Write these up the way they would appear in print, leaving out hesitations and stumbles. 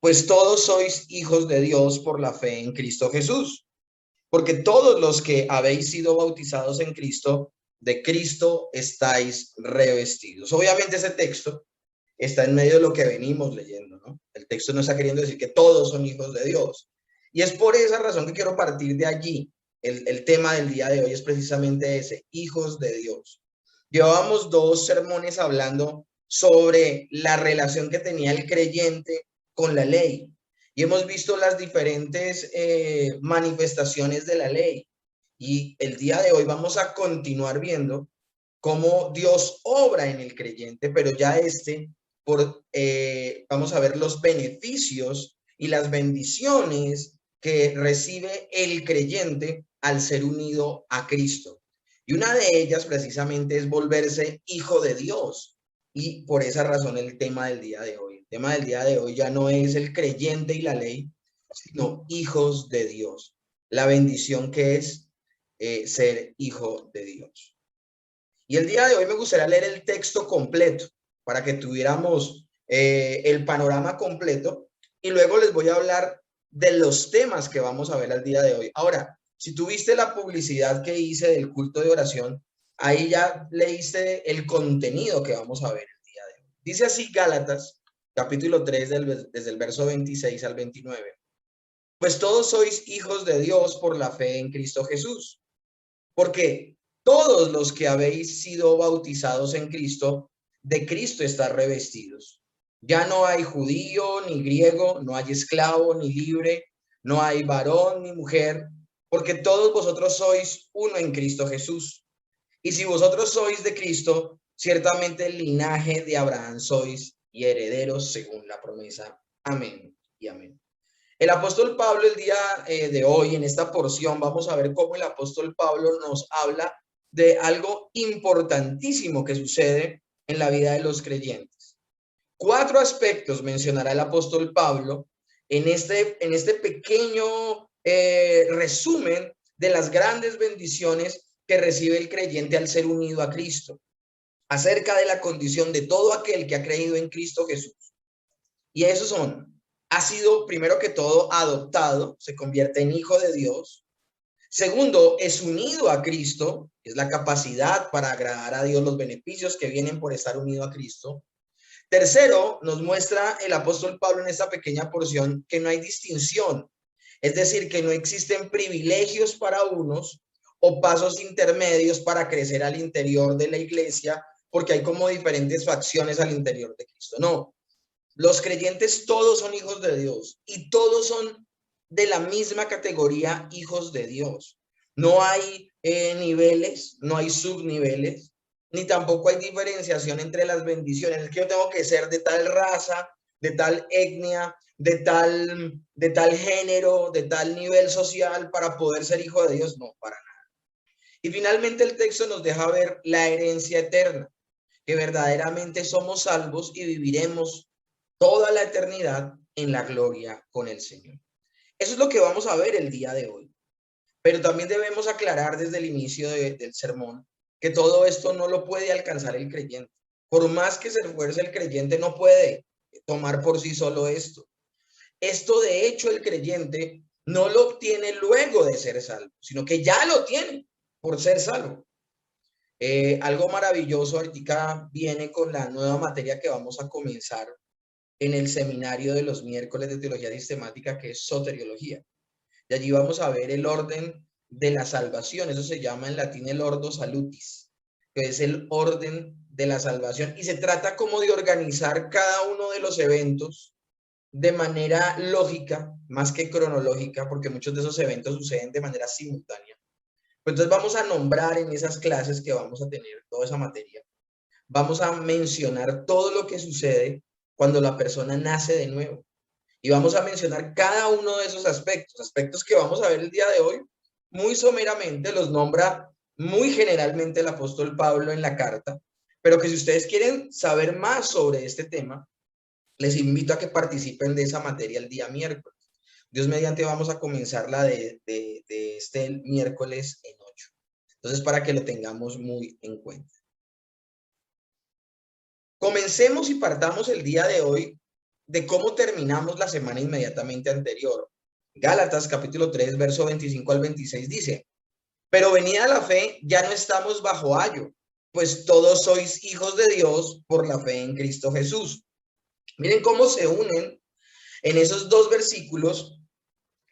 Pues todos sois hijos de Dios por la fe en Cristo Jesús, porque todos los que habéis sido bautizados en Cristo, de Cristo estáis revestidos. Obviamente ese texto está en medio de lo que venimos leyendo, ¿no? El texto no está queriendo decir que todos son hijos de Dios. Y es por esa razón que quiero partir de allí. El tema del día de hoy es precisamente ese, hijos de Dios. Llevábamos 2 sermones hablando sobre la relación que tenía el creyente con la ley. Y hemos visto las diferentes manifestaciones de la ley. Y el día de hoy vamos a continuar viendo cómo Dios obra en el creyente, pero ya vamos a ver los beneficios y las bendiciones que recibe el creyente al ser unido a Cristo. Y una de ellas precisamente es volverse hijo de Dios. Y por esa razón el tema del día de hoy. El tema del día de hoy ya no es el creyente y la ley, sino hijos de Dios. La bendición que es ser hijo de Dios. Y el día de hoy me gustaría leer el texto completo para que tuviéramos el panorama completo y luego les voy a hablar de los temas que vamos a ver al día de hoy. Ahora, si tuviste la publicidad que hice del culto de oración, ahí ya leíste el contenido que vamos a ver el día de hoy. Dice así Gálatas, capítulo 3, desde el verso 26 al 29. Pues todos sois hijos de Dios por la fe en Cristo Jesús. Porque todos los que habéis sido bautizados en Cristo, de Cristo estáis revestidos. Ya no hay judío ni griego, no hay esclavo ni libre, no hay varón ni mujer, porque todos vosotros sois uno en Cristo Jesús. Y si vosotros sois de Cristo, ciertamente el linaje de Abraham sois y herederos según la promesa. Amén y amén. El apóstol Pablo el día de hoy, en esta porción, vamos a ver cómo el apóstol Pablo nos habla de algo importantísimo que sucede en la vida de los creyentes. 4 aspectos mencionará el apóstol Pablo en este pequeño resumen de las grandes bendiciones que recibe el creyente al ser unido a Cristo, acerca de la condición de todo aquel que ha creído en Cristo Jesús. Y esos son: ha sido, primero que todo, adoptado, se convierte en hijo de Dios. Segundo, es unido a Cristo, es la capacidad para agradar a Dios, los beneficios que vienen por estar unido a Cristo. Tercero, nos muestra el apóstol Pablo en esta pequeña porción que no hay distinción, es decir, que no existen privilegios para unos o pasos intermedios para crecer al interior de la iglesia, porque hay como diferentes facciones al interior de Cristo. No, los creyentes todos son hijos de Dios y todos son de la misma categoría hijos de Dios. No hay niveles, no hay subniveles, ni tampoco hay diferenciación entre las bendiciones. Es que yo tengo que ser de tal raza, de tal etnia, de tal género, de tal nivel social para poder ser hijo de Dios. No, para nada. Y finalmente el texto nos deja ver la herencia eterna, que verdaderamente somos salvos y viviremos toda la eternidad en la gloria con el Señor. Eso es lo que vamos a ver el día de hoy. Pero también debemos aclarar desde el inicio del sermón que todo esto no lo puede alcanzar el creyente. Por más que se esfuerce el creyente, no puede tomar por sí solo esto. Esto, de hecho, el creyente no lo obtiene luego de ser salvo, sino que ya lo tiene por ser salvo. Algo maravilloso ahorita viene con la nueva materia que vamos a comenzar en el seminario de los miércoles de teología sistemática, que es soteriología. Y allí vamos a ver el orden de la salvación. Eso se llama en latín el ordo salutis, que es el orden de la salvación. Y se trata como de organizar cada uno de los eventos de manera lógica, más que cronológica, porque muchos de esos eventos suceden de manera simultánea. Pues entonces vamos a nombrar en esas clases que vamos a tener, toda esa materia, vamos a mencionar todo lo que sucede cuando la persona nace de nuevo. Y vamos a mencionar cada uno de esos aspectos que vamos a ver el día de hoy. Muy someramente los nombra muy generalmente el apóstol Pablo en la carta, pero que si ustedes quieren saber más sobre este tema, les invito a que participen de esa materia el día miércoles. Dios mediante vamos a comenzar la de este miércoles en 8. Entonces, para que lo tengamos muy en cuenta. Comencemos y partamos el día de hoy de cómo terminamos la semana inmediatamente anterior. Gálatas capítulo 3, verso 25 al 26 dice: pero venida la fe, ya no estamos bajo ayo, pues todos sois hijos de Dios por la fe en Cristo Jesús. Miren cómo se unen en esos dos versículos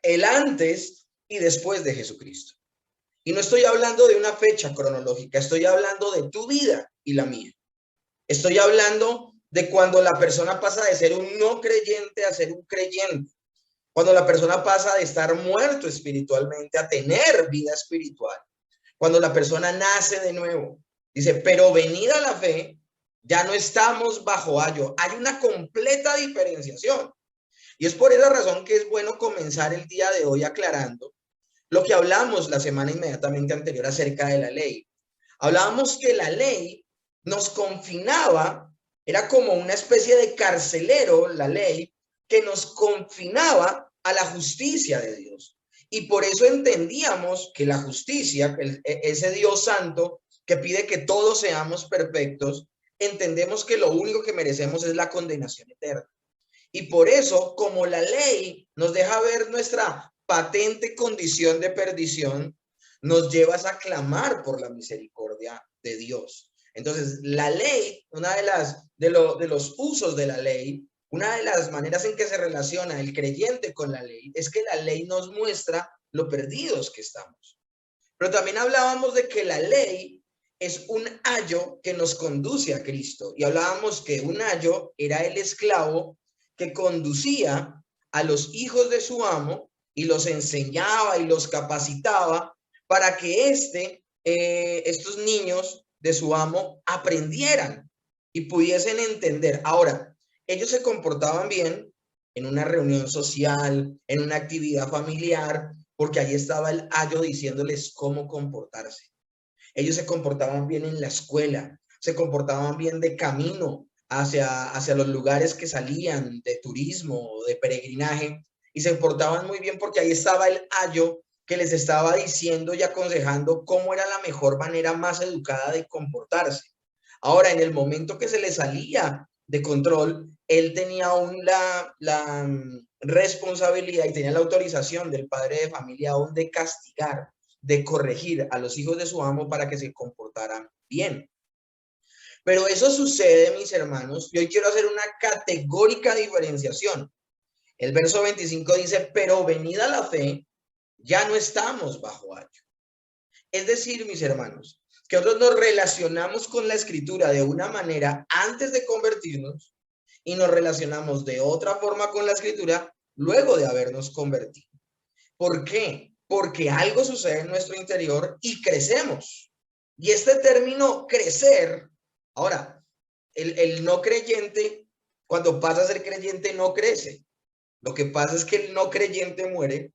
el antes y después de Jesucristo. Y no estoy hablando de una fecha cronológica, estoy hablando de tu vida y la mía. Estoy hablando de cuando la persona pasa de ser un no creyente a ser un creyente. Cuando la persona pasa de estar muerto espiritualmente a tener vida espiritual. Cuando la persona nace de nuevo. Dice, pero venida la fe, ya no estamos bajo ayo. Hay una completa diferenciación. Y es por esa razón que es bueno comenzar el día de hoy aclarando lo que hablamos la semana inmediatamente anterior acerca de la ley. Hablábamos que la ley nos confinaba, era como una especie de carcelero, la ley, que nos confinaba a la justicia de Dios. Y por eso entendíamos que la justicia, ese Dios santo que pide que todos seamos perfectos, entendemos que lo único que merecemos es la condenación eterna. Y por eso, como la ley nos deja ver nuestra patente condición de perdición, nos lleva a clamar por la misericordia de Dios. Entonces, la ley, una de los usos de la ley, una de las maneras en que se relaciona el creyente con la ley, es que la ley nos muestra lo perdidos que estamos. Pero también hablábamos de que la ley es un ayo que nos conduce a Cristo. Y hablábamos que un ayo era el esclavo que conducía a los hijos de su amo y los enseñaba y los capacitaba para que estos niños de su amo aprendieran y pudiesen entender. Ahora, ellos se comportaban bien en una reunión social, en una actividad familiar, porque allí estaba el ayo diciéndoles cómo comportarse. Ellos se comportaban bien en la escuela, se comportaban bien de camino hacia los lugares que salían de turismo o de peregrinaje, y se portaban muy bien porque ahí estaba el ayo que les estaba diciendo y aconsejando cómo era la mejor manera más educada de comportarse. Ahora, en el momento que se le salía de control, él tenía aún la responsabilidad y tenía la autorización del padre de familia aún de castigar, de corregir a los hijos de su amo para que se comportaran bien. Pero eso sucede, mis hermanos, y hoy quiero hacer una categórica diferenciación. El verso 25 dice, pero venida la fe, ya no estamos bajo ayo. Es decir, mis hermanos, que nosotros nos relacionamos con la escritura de una manera antes de convertirnos y nos relacionamos de otra forma con la escritura luego de habernos convertido. ¿Por qué? Porque algo sucede en nuestro interior y crecemos. Y este término crecer, ahora, el no creyente, cuando pasa a ser creyente, no crece. Lo que pasa es que el no creyente muere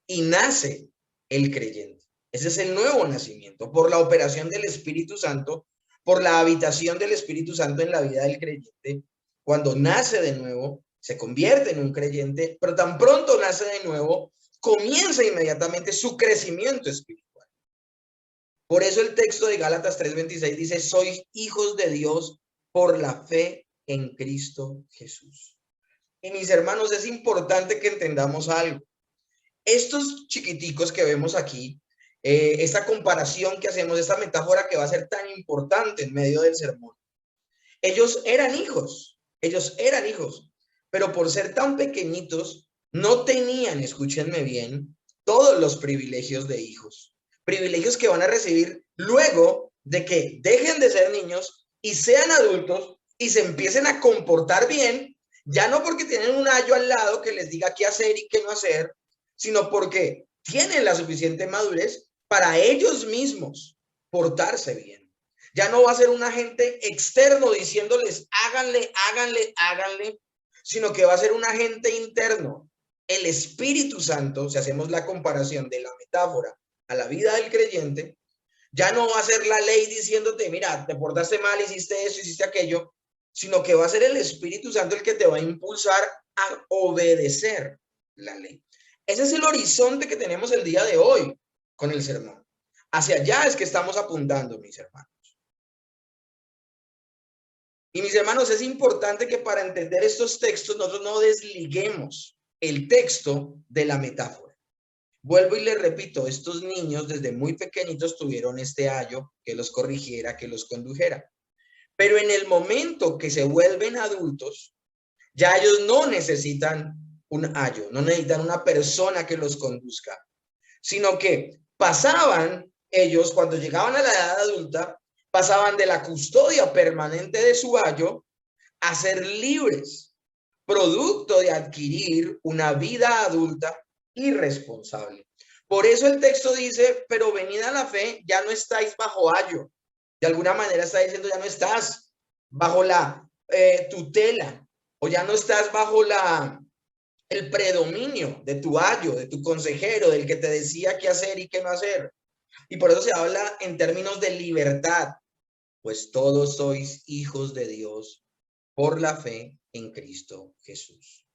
y nace el creyente. Ese es el nuevo nacimiento, por la operación del Espíritu Santo, por la habitación del Espíritu Santo en la vida del creyente. Cuando nace de nuevo, se convierte en un creyente, pero tan pronto nace de nuevo, comienza inmediatamente su crecimiento espiritual. Por eso el texto de Gálatas 3:26 dice, sois hijos de Dios por la fe en Cristo Jesús. Y mis hermanos, es importante que entendamos algo. Estos chiquiticos que vemos aquí, esta comparación que hacemos, esta metáfora que va a ser tan importante en medio del sermón, ellos eran hijos, pero por ser tan pequeñitos, no tenían, escúchenme bien, todos los privilegios de hijos. Privilegios que van a recibir luego de que dejen de ser niños y sean adultos y se empiecen a comportar bien, ya no porque tienen un ayo al lado que les diga qué hacer y qué no hacer, sino porque tienen la suficiente madurez para ellos mismos portarse bien. Ya no va a ser un agente externo diciéndoles háganle, háganle, háganle, sino que va a ser un agente interno. El Espíritu Santo, si hacemos la comparación de la metáfora a la vida del creyente, ya no va a ser la ley diciéndote, mira, te portaste mal, hiciste eso, hiciste aquello, sino que va a ser el Espíritu Santo el que te va a impulsar a obedecer la ley. Ese es el horizonte que tenemos el día de hoy con el sermón. Hacia allá es que estamos apuntando, mis hermanos. Y mis hermanos, es importante que para entender estos textos nosotros no desliguemos el texto de la metáfora. Vuelvo y les repito, estos niños desde muy pequeñitos tuvieron este ayo que los corrigiera, que los condujera. Pero en el momento que se vuelven adultos, ya ellos no necesitan un ayo, no necesitan una persona que los conduzca, sino que pasaban ellos, cuando llegaban a la edad adulta, pasaban de la custodia permanente de su ayo a ser libres, producto de adquirir una vida adulta y responsable. Por eso el texto dice, pero venida la fe, ya no estáis bajo ayo. De alguna manera está diciendo, ya no estás bajo la tutela, o ya no estás bajo el predominio de tu ayo, de tu consejero, del que te decía qué hacer y qué no hacer. Y por eso se habla en términos de libertad, pues todos sois hijos de Dios por la fe en Cristo Jesús.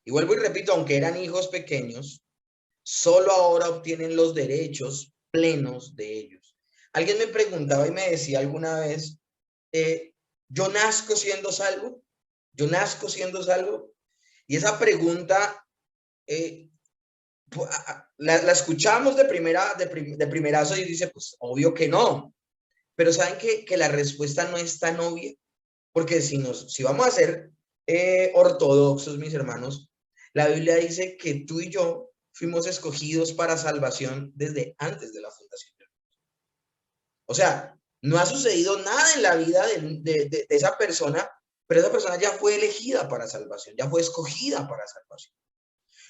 Y vuelvo y repito, aunque eran hijos pequeños, solo ahora obtienen los derechos plenos de ellos. Alguien me preguntaba y me decía alguna vez, ¿yo nazco siendo salvo? ¿Yo nazco siendo salvo? Y esa pregunta la escuchamos de primerazo y dice, pues obvio que no. Pero saben que la respuesta no es tan obvia, porque si vamos a ser ortodoxos, mis hermanos, la Biblia dice que tú y yo fuimos escogidos para salvación desde antes de la fundación del mundo. O sea, no ha sucedido nada en la vida de esa persona, pero esa persona ya fue elegida para salvación, ya fue escogida para salvación.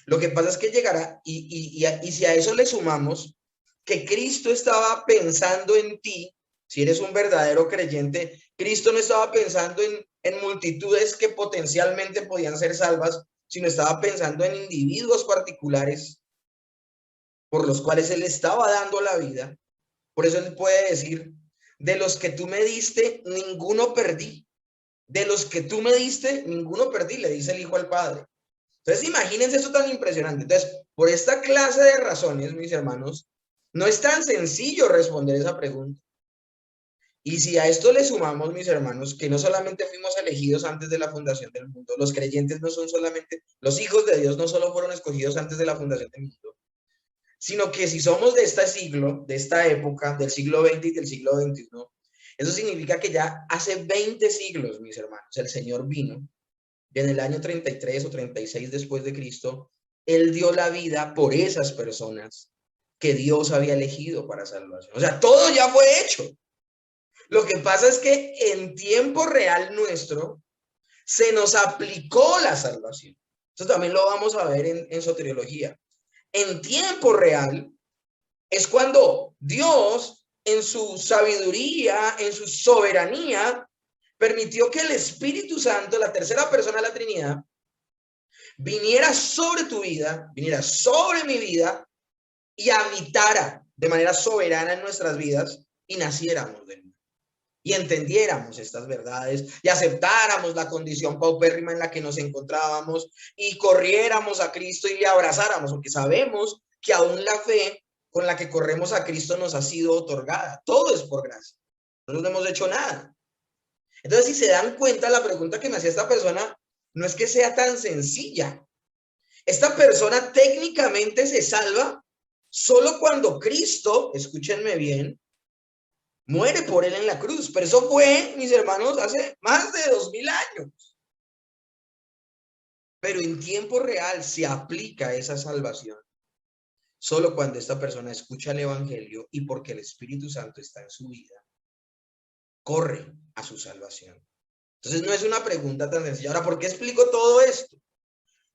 Lo que pasa es que llegará, y si a eso le sumamos que Cristo estaba pensando en ti, si eres un verdadero creyente, Cristo no estaba pensando en multitudes que potencialmente podían ser salvas, sino estaba pensando en individuos particulares por los cuales Él estaba dando la vida. Por eso Él puede decir, de los que tú me diste, ninguno perdí. De los que tú me diste, ninguno perdí, le dice el Hijo al Padre. Entonces, imagínense esto tan impresionante. Entonces, por esta clase de razones, mis hermanos, no es tan sencillo responder esa pregunta. Y si a esto le sumamos, mis hermanos, que no solamente fuimos elegidos antes de la fundación del mundo, los creyentes no son solamente, los hijos de Dios no solo fueron escogidos antes de la fundación del mundo, sino que si somos de este siglo, de esta época, del siglo XX y del siglo XXI, eso significa que ya hace 20 siglos, mis hermanos, el Señor vino, y en el año 33 o 36 después de Cristo, Él dio la vida por esas personas que Dios había elegido para salvación. O sea, todo ya fue hecho. Lo que pasa es que en tiempo real nuestro se nos aplicó la salvación. Eso también lo vamos a ver en soteriología. En tiempo real es cuando Dios, en su sabiduría, en su soberanía, permitió que el Espíritu Santo, la tercera persona de la Trinidad, viniera sobre tu vida, viniera sobre mi vida y habitara de manera soberana en nuestras vidas y naciéramos de nuevo. Y entendiéramos estas verdades y aceptáramos la condición paupérrima en la que nos encontrábamos y corriéramos a Cristo y le abrazáramos, porque sabemos que aún la fe con la que corremos a Cristo nos ha sido otorgada. Todo es por gracia. Nosotros no hemos hecho nada. Entonces, si se dan cuenta, la pregunta que me hacía esta persona no es que sea tan sencilla. Esta persona técnicamente se salva solo cuando Cristo, escúchenme bien, muere por él en la cruz. Pero eso fue, mis hermanos, hace más de 2000 años. Pero en tiempo real se aplica esa salvación solo cuando esta persona escucha el Evangelio y porque el Espíritu Santo está en su vida, corre a su salvación. Entonces no es una pregunta tan sencilla. Ahora, ¿por qué explico todo esto?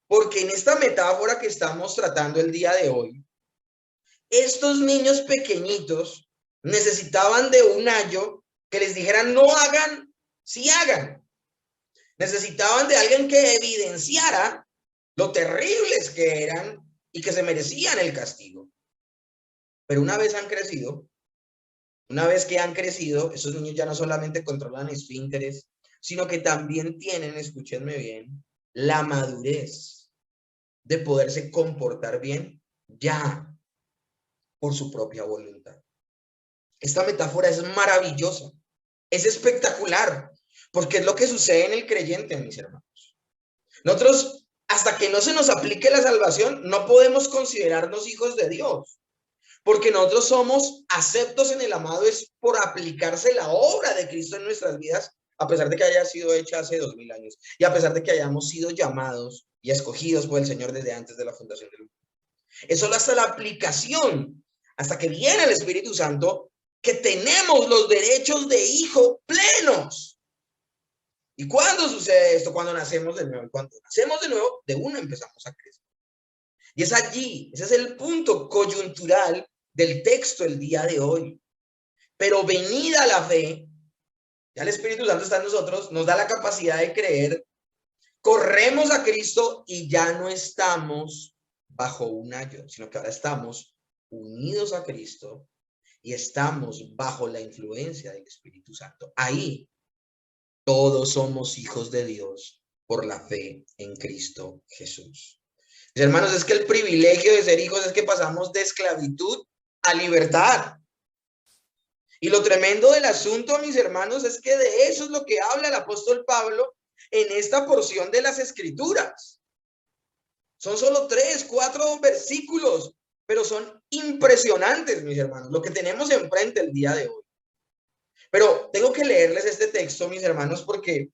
Porque en esta metáfora que estamos tratando el día de hoy, estos niños pequeñitos necesitaban de un ayo que les dijera no hagan, sí hagan. Necesitaban de alguien que evidenciara lo terribles que eran y que se merecían el castigo. Pero una vez han crecido, una vez que han crecido, esos niños ya no solamente controlan esfínteres, sino que también tienen, escúchenme bien, la madurez de poderse comportar bien ya por su propia voluntad. Esta metáfora es maravillosa, es espectacular, Porque es lo que sucede en el creyente, mis hermanos. Nosotros, hasta que no se nos aplique la salvación, no podemos considerarnos hijos de Dios. Porque nosotros somos aceptos en el amado es por aplicarse la obra de Cristo en nuestras vidas, a pesar de que haya sido hecha hace 2000 años y a pesar de que hayamos sido llamados y escogidos por el Señor desde antes de la fundación del mundo. Es solo hasta la aplicación, hasta que viene el Espíritu Santo, que tenemos los derechos de hijo plenos. ¿Y cuándo sucede esto? Cuando nacemos de nuevo. Cuando nacemos de nuevo, de una empezamos a crecer. Y es allí, ese es el punto coyuntural del texto el día de hoy. Pero venida la fe, ya el Espíritu Santo está en nosotros, nos da la capacidad de creer, corremos a Cristo y ya no estamos bajo un ayo, sino que ahora estamos unidos a Cristo y estamos bajo la influencia del Espíritu Santo. Ahí todos somos hijos de Dios por la fe en Cristo Jesús. Mis hermanos, es que el privilegio de ser hijos es que pasamos de esclavitud a libertad. Y lo tremendo del asunto, mis hermanos, es que de eso es lo que habla el apóstol Pablo en esta porción de las Escrituras. Son solo 3, 4 versículos, pero son impresionantes, mis hermanos, lo que tenemos enfrente el día de hoy. Pero tengo que leerles este texto, mis hermanos, porque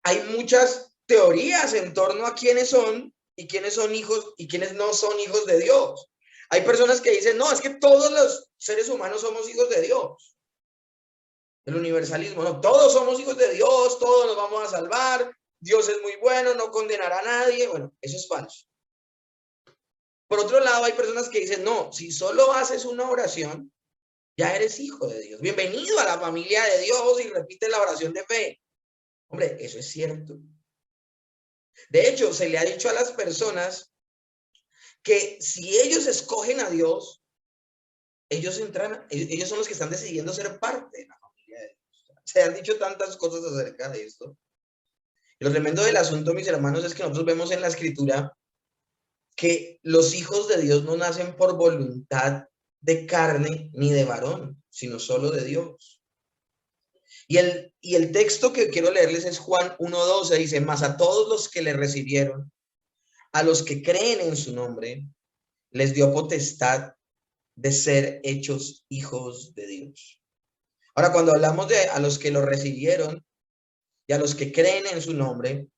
hay muchas teorías en torno a quiénes son y quiénes son hijos y quiénes no son hijos de Dios. Hay personas que dicen, no, es que todos los seres humanos somos hijos de Dios. El universalismo, no, todos somos hijos de Dios, todos nos vamos a salvar, Dios es muy bueno, no condenará a nadie. Bueno, eso es falso. Por otro lado, hay personas que dicen, no, si solo haces una oración, ya eres hijo de Dios. Bienvenido a la familia de Dios y repite la oración de fe. Hombre, eso es cierto. De hecho, se le ha dicho a las personas que si ellos escogen a Dios, ellos son los que están decidiendo ser parte de la familia de Dios. Se han dicho tantas cosas acerca de esto. Lo tremendo del asunto, mis hermanos, es que nosotros vemos en la Escritura que los hijos de Dios no nacen por voluntad de carne ni de varón, sino solo de Dios. Y el texto que quiero leerles es Juan 1:12, dice, mas a todos los que le recibieron, a los que creen en su nombre, les dio potestad de ser hechos hijos de Dios. Ahora, cuando hablamos de a los que lo recibieron y a los que creen en su nombre,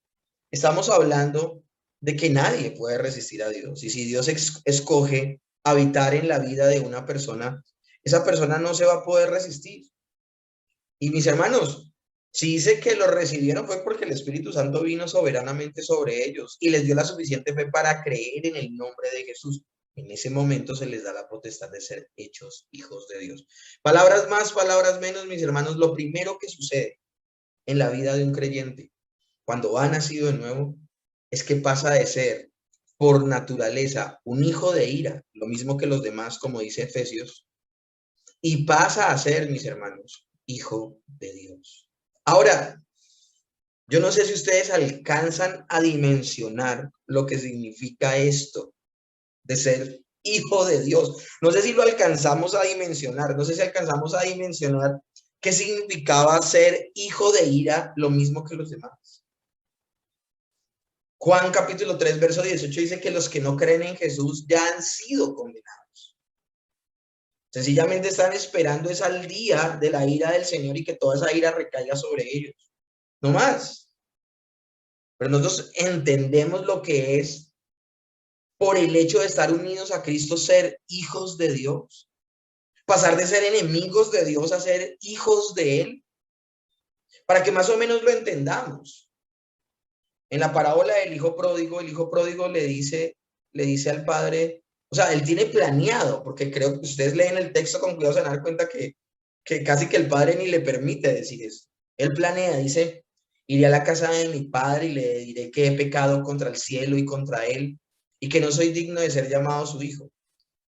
estamos hablando de que nadie puede resistir a Dios. Y si Dios escoge habitar en la vida de una persona, esa persona no se va a poder resistir. Y mis hermanos, si dice que lo recibieron fue porque el Espíritu Santo vino soberanamente sobre ellos y les dio la suficiente fe para creer en el nombre de Jesús. En ese momento se les da la potestad de ser hechos hijos de Dios. Palabras más, palabras menos, mis hermanos, lo primero que sucede en la vida de un creyente cuando ha nacido de nuevo es que pasa de ser por naturaleza un hijo de ira, lo mismo que los demás, como dice Efesios, y pasa a ser, mis hermanos, hijo de Dios. Ahora, yo no sé si ustedes alcanzan a dimensionar lo que significa esto de ser hijo de Dios. No sé si lo alcanzamos a dimensionar, no sé si alcanzamos a dimensionar qué significaba ser hijo de ira, lo mismo que los demás. Juan capítulo 3, verso 18 dice que los que no creen en Jesús ya han sido condenados. Sencillamente están esperando ese al día de la ira del Señor y que toda esa ira recaiga sobre ellos. No más. Pero nosotros entendemos lo que es por el hecho de estar unidos a Cristo ser hijos de Dios. Pasar de ser enemigos de Dios a ser hijos de Él. Para que más o menos lo entendamos. En la parábola del hijo pródigo le dice al padre, o sea, él tiene planeado, porque creo que ustedes leen el texto con cuidado, se van a dar cuenta que casi que el padre ni le permite decir eso. Él planea, dice, iré a la casa de mi padre y le diré que he pecado contra el cielo y contra él, y que no soy digno de ser llamado su hijo.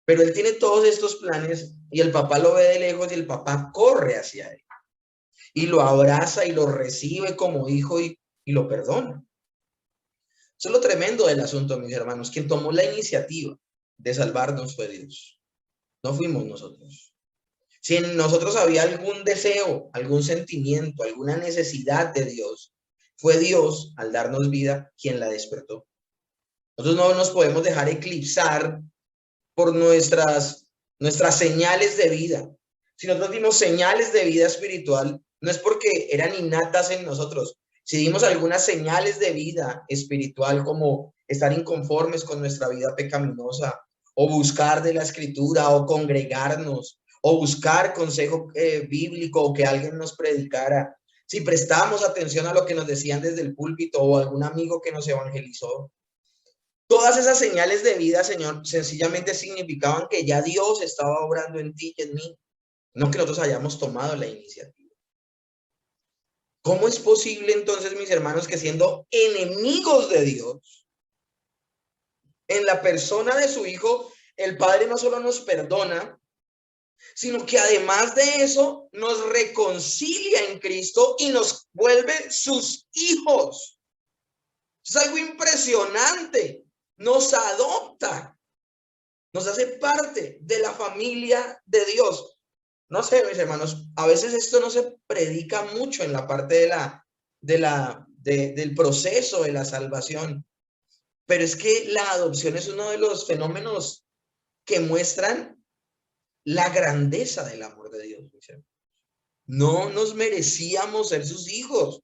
Pero él tiene todos estos planes y el papá lo ve de lejos y el papá corre hacia él. Y lo abraza y lo recibe como hijo y lo perdona. Eso es lo tremendo del asunto, mis hermanos. Quien tomó la iniciativa de salvarnos fue Dios. No fuimos nosotros. Si en nosotros había algún deseo, algún sentimiento, alguna necesidad de Dios, fue Dios, al darnos vida, quien la despertó. Nosotros no nos podemos dejar eclipsar por nuestras señales de vida. Si nosotros dimos señales de vida espiritual, no es porque eran innatas en nosotros. Si dimos algunas señales de vida espiritual, como estar inconformes con nuestra vida pecaminosa, o buscar de la escritura, o congregarnos, o buscar consejo bíblico, o que alguien nos predicara, si prestamos atención a lo que nos decían desde el púlpito, o algún amigo que nos evangelizó, todas esas señales de vida, Señor, sencillamente significaban que ya Dios estaba obrando en ti y en mí, no que nosotros hayamos tomado la iniciativa. ¿Cómo es posible entonces, mis hermanos, que siendo enemigos de Dios, en la persona de su Hijo, el Padre no solo nos perdona, sino que además de eso nos reconcilia en Cristo y nos vuelve sus hijos? Es algo impresionante. Nos adopta, nos hace parte de la familia de Dios. No sé, mis hermanos, a veces esto no se predica mucho en la parte del proceso de la salvación, pero es que la adopción es uno de los fenómenos que muestran la grandeza del amor de Dios, mis hermanos. No nos merecíamos ser sus hijos.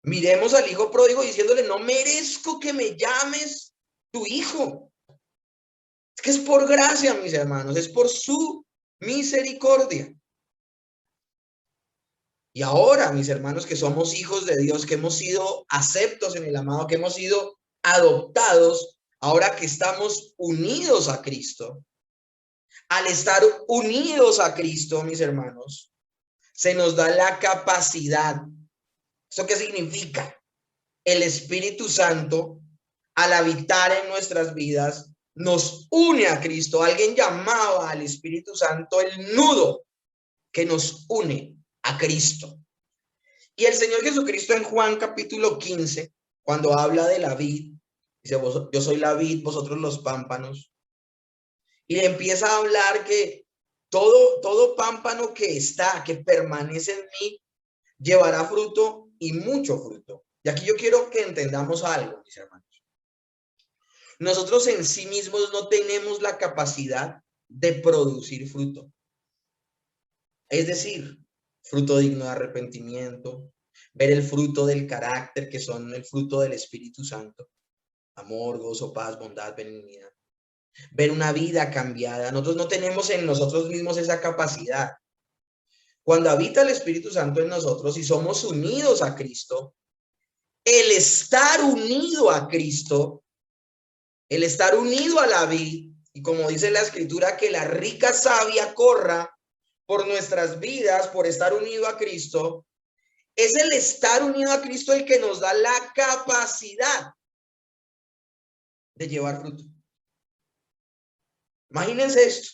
Miremos al hijo pródigo diciéndole, no merezco que me llames tu hijo. Es que es por gracia, mis hermanos, es por su misericordia. Y ahora, mis hermanos, que somos hijos de Dios, que hemos sido aceptos en el amado, que hemos sido adoptados, ahora que estamos unidos a Cristo, al estar unidos a Cristo, mis hermanos, se nos da la capacidad. ¿Eso qué significa? El Espíritu Santo, al habitar en nuestras vidas, nos une a Cristo. Alguien llamaba al Espíritu Santo el nudo que nos une a Cristo. Y el Señor Jesucristo en Juan capítulo 15, cuando habla de la vid, dice, yo soy la vid, vosotros los pámpanos. Y empieza a hablar que todo pámpano que permanece en mí, llevará fruto y mucho fruto. Y aquí yo quiero que entendamos algo, mis hermanos. Nosotros en sí mismos no tenemos la capacidad de producir fruto. Es decir, fruto digno de arrepentimiento, ver el fruto del carácter, que son el fruto del Espíritu Santo, amor, gozo, paz, bondad, benignidad, ver una vida cambiada. Nosotros no tenemos en nosotros mismos esa capacidad. Cuando habita el Espíritu Santo en nosotros y somos unidos a Cristo, el estar unido a Cristo, el estar unido a la vid, y como dice la Escritura, que la rica savia corra por nuestras vidas, por estar unido a Cristo, es el estar unido a Cristo el que nos da la capacidad de llevar fruto. Imagínense esto.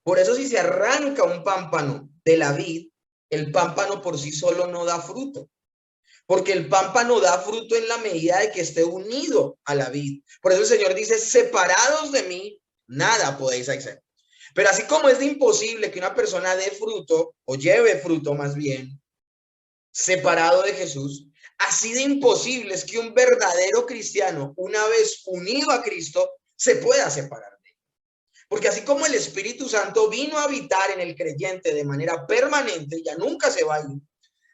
Por eso si se arranca un pámpano de la vid, el pámpano por sí solo no da fruto. Porque el pámpano da fruto en la medida de que esté unido a la vid. Por eso el Señor dice, separados de mí, nada podéis hacer. Pero así como es de imposible que una persona dé fruto, o lleve fruto más bien, separado de Jesús, así de imposible es que un verdadero cristiano, una vez unido a Cristo, se pueda separar de él. Porque así como el Espíritu Santo vino a habitar en el creyente de manera permanente, ya nunca se va a ir,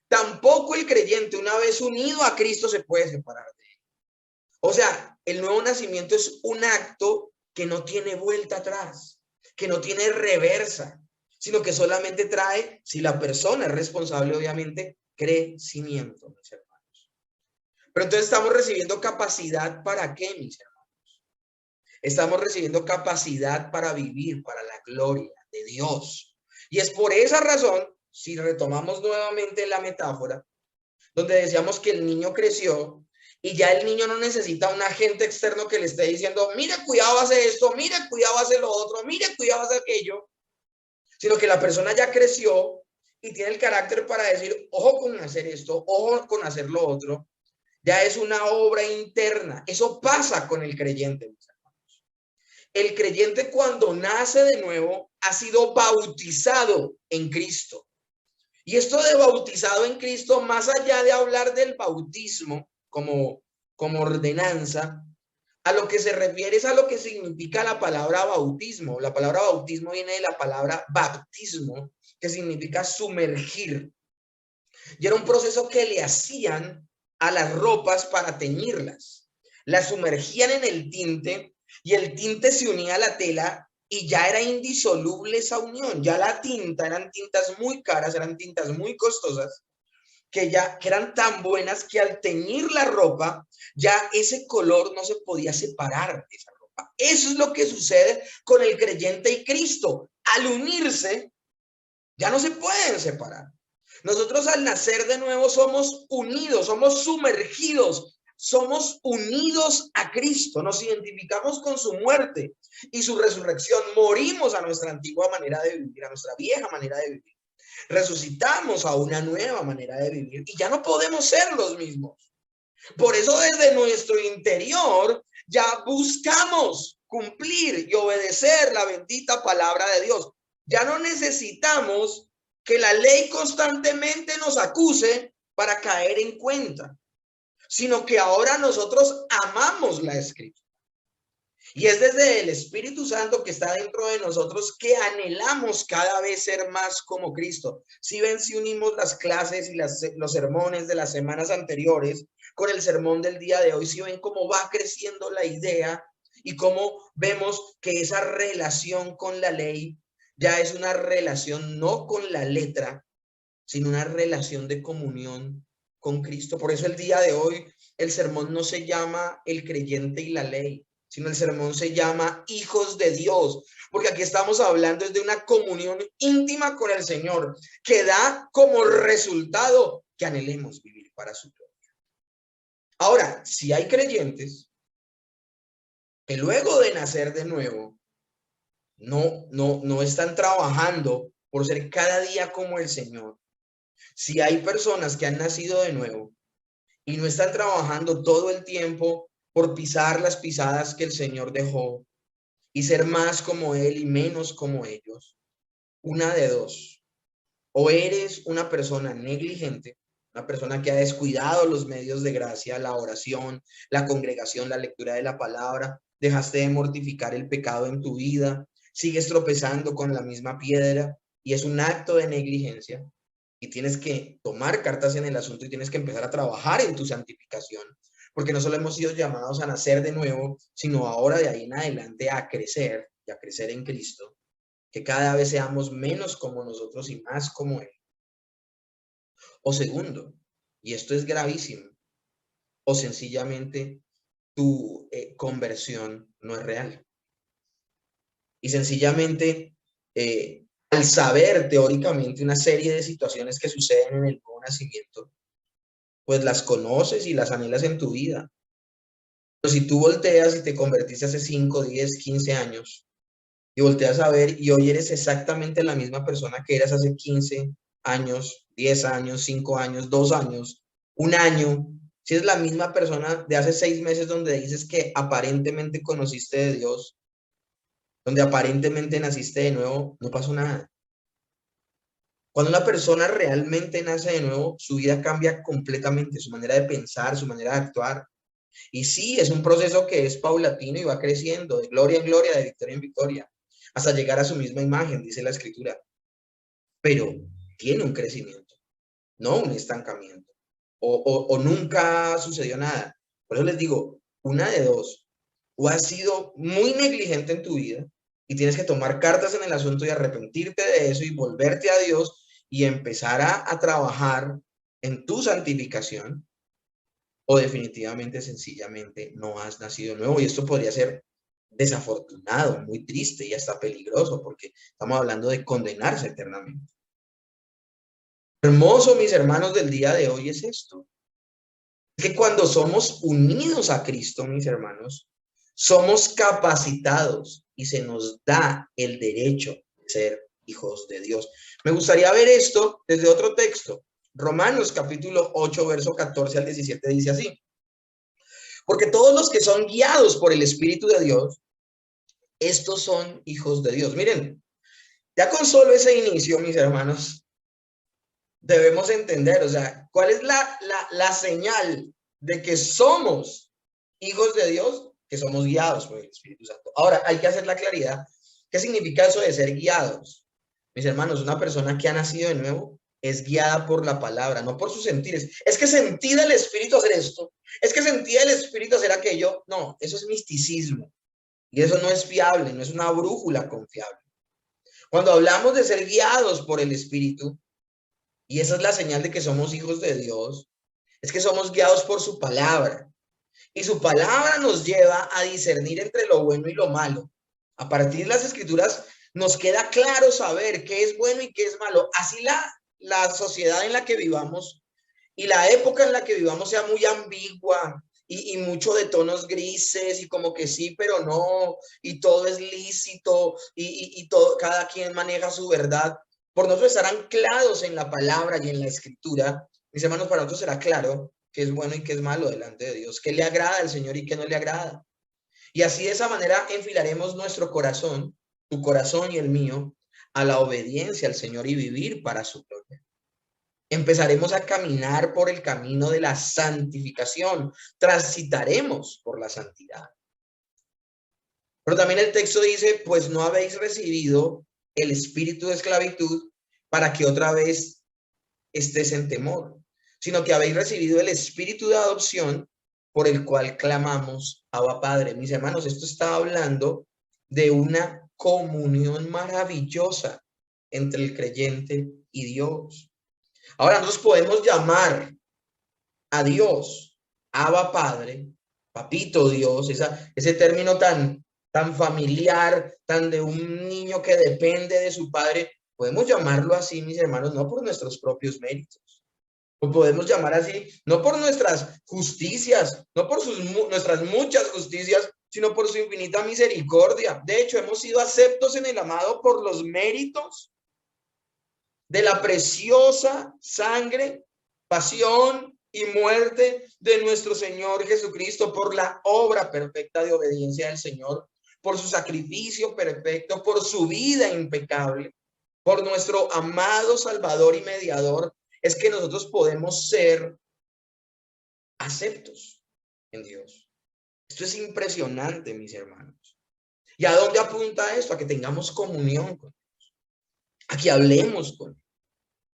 tampoco el creyente, una vez unido a Cristo, se puede separar de él. O sea, el nuevo nacimiento es un acto que no tiene vuelta atrás, que no tiene reversa, sino que solamente trae, si la persona es responsable, obviamente, crecimiento, mis hermanos. Pero entonces estamos recibiendo capacidad ¿para qué, mis hermanos? Estamos recibiendo capacidad para vivir para la gloria de Dios. Y es por esa razón, si retomamos nuevamente la metáfora, donde decíamos que el niño creció y ya el niño no necesita un agente externo que le esté diciendo, mire, cuidado, hace esto, mire, cuidado, hace lo otro, mire, cuidado, hace aquello, sino que la persona ya creció y tiene el carácter para decir, ojo con hacer esto, ojo con hacer lo otro. Ya es una obra interna. Eso pasa con el creyente, mis hermanos. El creyente cuando nace de nuevo ha sido bautizado en Cristo. Y esto de bautizado en Cristo, más allá de hablar del bautismo como ordenanza, a lo que se refiere es a lo que significa la palabra bautismo. La palabra bautismo viene de la palabra baptismo, que significa sumergir. Y era un proceso que le hacían a las ropas para teñirlas. Las sumergían en el tinte y el tinte se unía a la tela y ya era indisoluble esa unión. Ya la tinta, eran tintas muy caras, eran tintas muy costosas, que eran tan buenas que al teñir la ropa, ya ese color no se podía separar de esa ropa. Eso es lo que sucede con el creyente y Cristo. Al unirse, ya no se pueden separar. Nosotros al nacer de nuevo somos unidos, somos sumergidos, somos unidos a Cristo, nos identificamos con su muerte y su resurrección, morimos a nuestra antigua manera de vivir, a nuestra vieja manera de vivir, resucitamos a una nueva manera de vivir y ya no podemos ser los mismos. Por eso desde nuestro interior ya buscamos cumplir y obedecer la bendita palabra de Dios. Ya no necesitamos que la ley constantemente nos acuse para caer en cuenta, sino que ahora nosotros amamos la Escritura. Y es desde el Espíritu Santo que está dentro de nosotros que anhelamos cada vez ser más como Cristo. Si ven, si unimos las clases y los sermones de las semanas anteriores con el sermón del día de hoy, si ven cómo va creciendo la idea y cómo vemos que esa relación con la ley ya es una relación no con la letra, sino una relación de comunión con Cristo. Por eso el día de hoy el sermón no se llama el creyente y la ley, sino el sermón se llama hijos de Dios, porque aquí estamos hablando de una comunión íntima con el Señor, que da como resultado que anhelemos vivir para su gloria. Ahora, si hay creyentes que luego de nacer de nuevo, no están trabajando por ser cada día como el Señor. Si hay personas que han nacido de nuevo y no están trabajando todo el tiempo por pisar las pisadas que el Señor dejó y ser más como Él y menos como ellos, una de dos: o eres una persona negligente, una persona que ha descuidado los medios de gracia, la oración, la congregación, la lectura de la palabra, dejaste de mortificar el pecado en tu vida, sigues tropezando con la misma piedra y es un acto de negligencia y tienes que tomar cartas en el asunto y tienes que empezar a trabajar en tu santificación, porque no solo hemos sido llamados a nacer de nuevo, sino ahora de ahí en adelante a crecer y a crecer en Cristo, que cada vez seamos menos como nosotros y más como Él. O segundo, y esto es gravísimo, o sencillamente tu conversión no es real. Y sencillamente, al saber teóricamente una serie de situaciones que suceden en el nuevo nacimiento, pues las conoces y las anhelas en tu vida. Pero si tú volteas y te convertiste hace 5, 10, 15 años, y volteas a ver y hoy eres exactamente la misma persona que eras hace 15 años, 10 años, 5 años, 2 años, 1 año, si es la misma persona de hace 6 meses donde dices que aparentemente conociste de Dios, donde aparentemente naciste de nuevo, no pasó nada. Cuando una persona realmente nace de nuevo, su vida cambia completamente, su manera de pensar, su manera de actuar. Y sí, es un proceso que es paulatino y va creciendo de gloria en gloria, de victoria en victoria, hasta llegar a su misma imagen, dice la Escritura. Pero tiene un crecimiento, no un estancamiento. O nunca sucedió nada. Por eso les digo, una de dos: o has sido muy negligente en tu vida y tienes que tomar cartas en el asunto y arrepentirte de eso y volverte a Dios y empezar a trabajar en tu santificación, o definitivamente, sencillamente, no has nacido nuevo. Y esto podría ser desafortunado, muy triste y hasta peligroso, porque estamos hablando de condenarse eternamente. Hermoso, mis hermanos, del día de hoy es esto: que cuando somos unidos a Cristo, mis hermanos, somos capacitados y se nos da el derecho de ser hijos de Dios. Me gustaría ver esto desde otro texto. Romanos capítulo 8, verso 14 al 17 dice así: porque todos los que son guiados por el Espíritu de Dios, estos son hijos de Dios. Miren, Ya con solo ese inicio, mis hermanos, debemos entender, o sea, ¿cuál es la señal de que somos hijos de Dios? Que somos guiados por el Espíritu Santo. Ahora, hay que hacer la claridad. ¿Qué significa eso de ser guiados? Mis hermanos, una persona que ha nacido de nuevo es guiada por la palabra, no por sus sentires. Es que sentí del Espíritu hacer esto, es que sentí del Espíritu hacer aquello. No, eso es misticismo. Y eso no es fiable, no es una brújula confiable. Cuando hablamos de ser guiados por el Espíritu, y esa es la señal de que somos hijos de Dios, es que somos guiados por su palabra. Y su palabra nos lleva a discernir entre lo bueno y lo malo. A partir de las escrituras nos queda claro saber qué es bueno y qué es malo. Así la sociedad en la que vivamos y la época en la que vivamos sea muy ambigua y mucho de tonos grises y como que sí, pero no, y todo es lícito y todo, cada quien maneja su verdad. Por nosotros estar anclados en la palabra y en la escritura, mis hermanos, para nosotros será claro qué es bueno y qué es malo delante de Dios, qué le agrada al Señor y qué no le agrada. Y así de esa manera enfilaremos nuestro corazón, tu corazón y el mío, a la obediencia al Señor y vivir para su gloria. Empezaremos a caminar por el camino de la santificación, transitaremos por la santidad. Pero también el texto dice, pues no habéis recibido el espíritu de esclavitud para que otra vez estés en temor, sino que habéis recibido el espíritu de adopción por el cual clamamos, Abba Padre. Mis hermanos, esto está hablando de una comunión maravillosa entre el creyente y Dios. Ahora nosotros podemos llamar a Dios, Abba Padre, Papito Dios, ese término tan familiar, tan de un niño que depende de su padre, podemos llamarlo así, mis hermanos, no por nuestros propios méritos. Lo podemos llamar así, no por nuestras justicias, no por nuestras muchas justicias, sino por su infinita misericordia. De hecho, hemos sido aceptos en el amado por los méritos de la preciosa sangre, pasión y muerte de nuestro Señor Jesucristo, por la obra perfecta de obediencia del Señor, por su sacrificio perfecto, por su vida impecable, por nuestro amado Salvador y mediador, es que nosotros podemos ser aceptos en Dios. Esto es impresionante, mis hermanos. ¿Y a dónde apunta esto? A que tengamos comunión con Dios, a que hablemos con Él,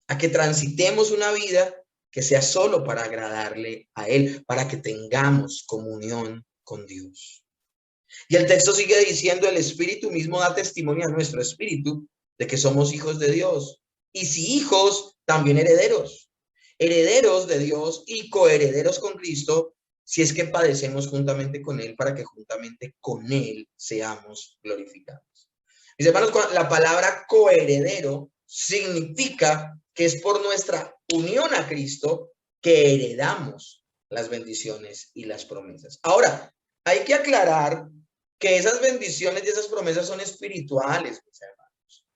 a que transitemos una vida que sea solo para agradarle a Él, para que tengamos comunión con Dios. Y el texto sigue diciendo, el Espíritu mismo da testimonio a nuestro espíritu de que somos hijos de Dios. Y si hijos, también herederos. Herederos de Dios y coherederos con Cristo, si es que padecemos juntamente con Él, para que juntamente con Él seamos glorificados. Mis hermanos, la palabra coheredero significa que es por nuestra unión a Cristo que heredamos las bendiciones y las promesas. Ahora, hay que aclarar que esas bendiciones y esas promesas son espirituales, mis hermanos.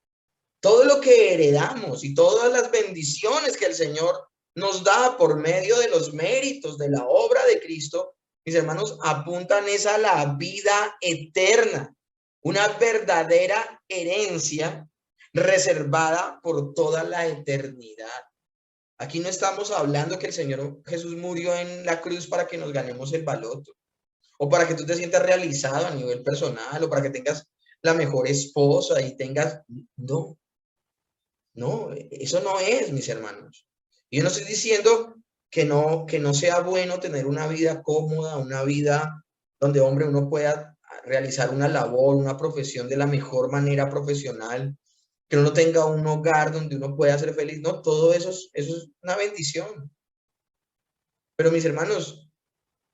Todo lo que heredamos y todas las bendiciones que el Señor nos da por medio de los méritos de la obra de Cristo, mis hermanos, apuntan es a la vida eterna, una verdadera herencia reservada por toda la eternidad. Aquí no estamos hablando que el Señor Jesús murió en la cruz para que nos ganemos el baloto, o para que tú te sientas realizado a nivel personal, o para que tengas la mejor esposa y tengas... No, eso no es, mis hermanos. Yo no estoy diciendo que no sea bueno tener una vida cómoda, una vida donde, hombre, uno pueda realizar una labor, una profesión de la mejor manera profesional, que uno tenga un hogar donde uno pueda ser feliz. No, todo eso es una bendición. Pero, mis hermanos,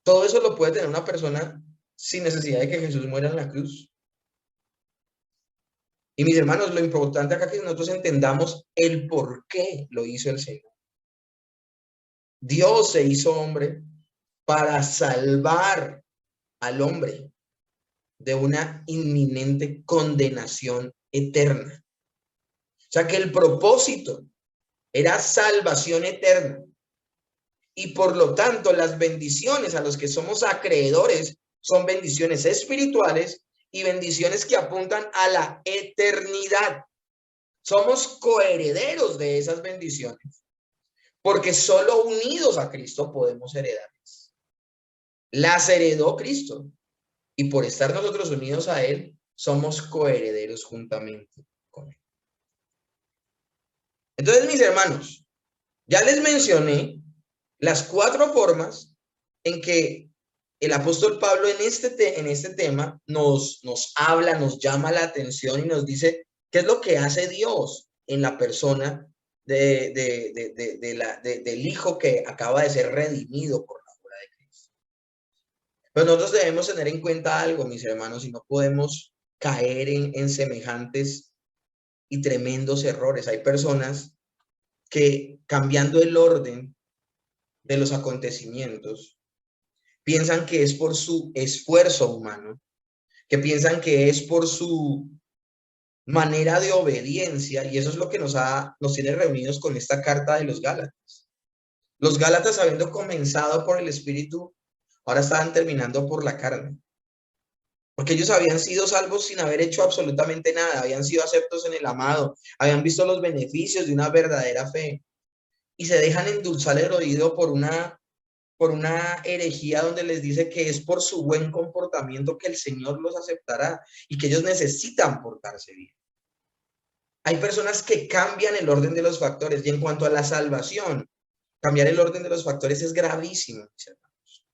todo eso lo puede tener una persona sin necesidad de que Jesús muera en la cruz. Y mis hermanos, lo importante acá es que nosotros entendamos el por qué lo hizo el Señor. Dios se hizo hombre para salvar al hombre de una inminente condenación eterna. O sea que el propósito era salvación eterna. Y por lo tanto, las bendiciones a los que somos acreedores son bendiciones espirituales y bendiciones que apuntan a la eternidad. Somos coherederos de esas bendiciones, porque solo unidos a Cristo podemos heredarlas. Las heredó Cristo, y por estar nosotros unidos a Él, somos coherederos juntamente con Él. Entonces, mis hermanos, ya les mencioné las 4 formas en que el apóstol Pablo en este tema nos habla, nos llama la atención y nos dice qué es lo que hace Dios en la persona del Hijo que acaba de ser redimido por la obra de Cristo. Pero nosotros debemos tener en cuenta algo, mis hermanos, y no podemos caer en semejantes y tremendos errores. Hay personas que, cambiando el orden de los acontecimientos, piensan que es por su esfuerzo humano, que piensan que es por su manera de obediencia, y eso es lo que nos tiene reunidos con esta carta de los Gálatas. Los Gálatas, habiendo comenzado por el Espíritu, ahora estaban terminando por la carne. Porque ellos habían sido salvos sin haber hecho absolutamente nada, habían sido aceptos en el amado, habían visto los beneficios de una verdadera fe, y se dejan endulzar el oído por una herejía donde les dice que es por su buen comportamiento que el Señor los aceptará y que ellos necesitan portarse bien. Hay personas que cambian el orden de los factores, y en cuanto a la salvación, cambiar el orden de los factores es gravísimo, mis hermanos.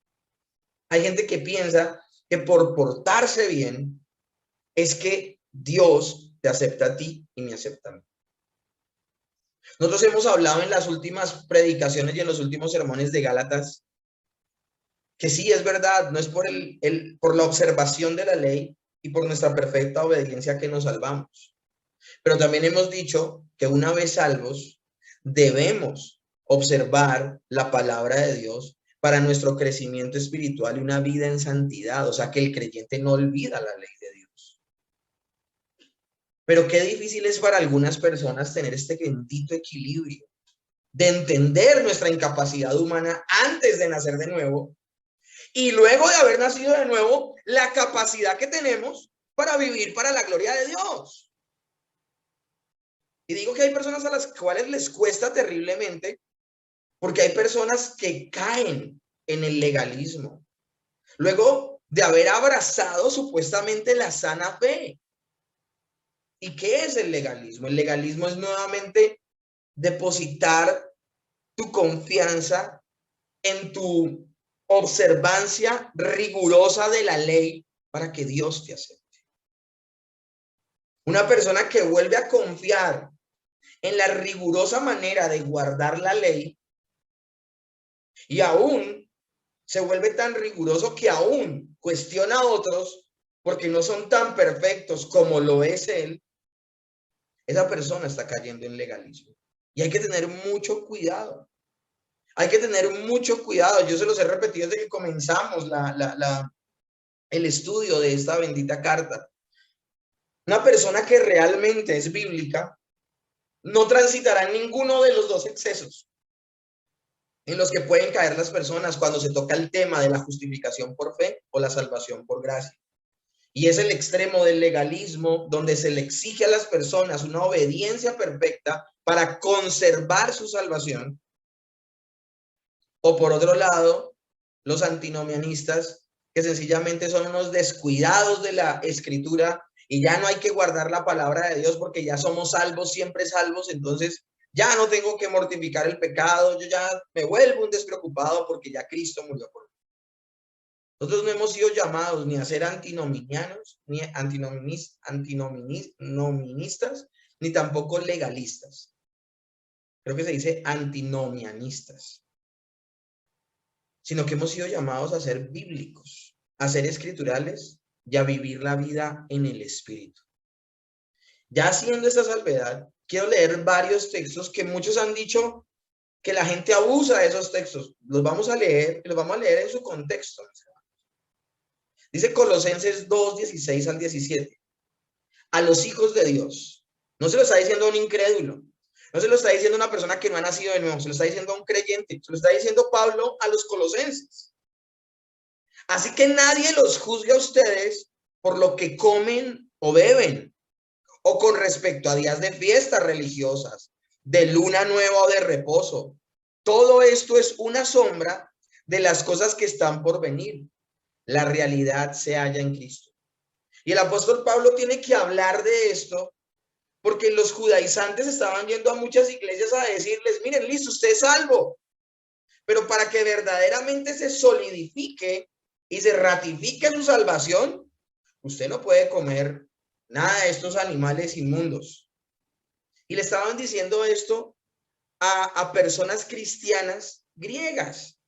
Hay gente que piensa que por portarse bien es que Dios te acepta a ti y me acepta a mí. Nosotros hemos hablado en las últimas predicaciones y en los últimos sermones de Gálatas que sí, es verdad, no es por la observación de la ley y por nuestra perfecta obediencia que nos salvamos. Pero también hemos dicho que una vez salvos, debemos observar la palabra de Dios para nuestro crecimiento espiritual y una vida en santidad. O sea, que el creyente no olvida la ley de Dios. Pero qué difícil es para algunas personas tener este bendito equilibrio de entender nuestra incapacidad humana antes de nacer de nuevo, y luego de haber nacido de nuevo, la capacidad que tenemos para vivir para la gloria de Dios. Y digo que hay personas a las cuales les cuesta terriblemente, porque hay personas que caen en el legalismo, luego de haber abrazado supuestamente la sana fe. ¿Y qué es el legalismo? El legalismo es nuevamente depositar tu confianza en tu observancia rigurosa de la ley para que Dios te acepte. Una persona que vuelve a confiar en la rigurosa manera de guardar la ley y aún se vuelve tan riguroso que aún cuestiona a otros porque no son tan perfectos como lo es él, esa persona está cayendo en legalismo. Y hay que tener mucho cuidado. Hay que tener mucho cuidado. Yo se los he repetido desde que comenzamos el estudio de esta bendita carta. Una persona que realmente es bíblica no transitará en ninguno de los dos excesos en los que pueden caer las personas cuando se toca el tema de la justificación por fe o la salvación por gracia. Y es el extremo del legalismo, donde se le exige a las personas una obediencia perfecta para conservar su salvación. O por otro lado, los antinomianistas, que sencillamente son unos descuidados de la escritura y ya no hay que guardar la palabra de Dios porque ya somos salvos, siempre salvos, entonces ya no tengo que mortificar el pecado, yo ya me vuelvo un despreocupado porque ya Cristo murió por mí. Nosotros no hemos sido llamados ni a ser antinominianos, ni antinoministas, ni tampoco legalistas. Creo que se dice antinomianistas. Sino que hemos sido llamados a ser bíblicos, a ser escriturales y a vivir la vida en el Espíritu. Ya haciendo esta salvedad, quiero leer varios textos que muchos han dicho que la gente abusa de esos textos. Los vamos a leer en su contexto. Dice Colosenses 2, 16 al 17. A los hijos de Dios. No se lo está diciendo a un incrédulo. No se lo está diciendo a una persona que no ha nacido de nuevo. Se lo está diciendo a un creyente. Se lo está diciendo Pablo a los colosenses. Así que nadie los juzgue a ustedes por lo que comen o beben, o con respecto a días de fiestas religiosas, de luna nueva o de reposo. Todo esto es una sombra de las cosas que están por venir. La realidad se halla en Cristo. Y el apóstol Pablo tiene que hablar de esto porque los judaizantes estaban yendo a muchas iglesias a decirles, miren, listo, usted es salvo, pero para que verdaderamente se solidifique y se ratifique su salvación, usted no puede comer nada de estos animales inmundos. Y le estaban diciendo esto a personas cristianas griegas,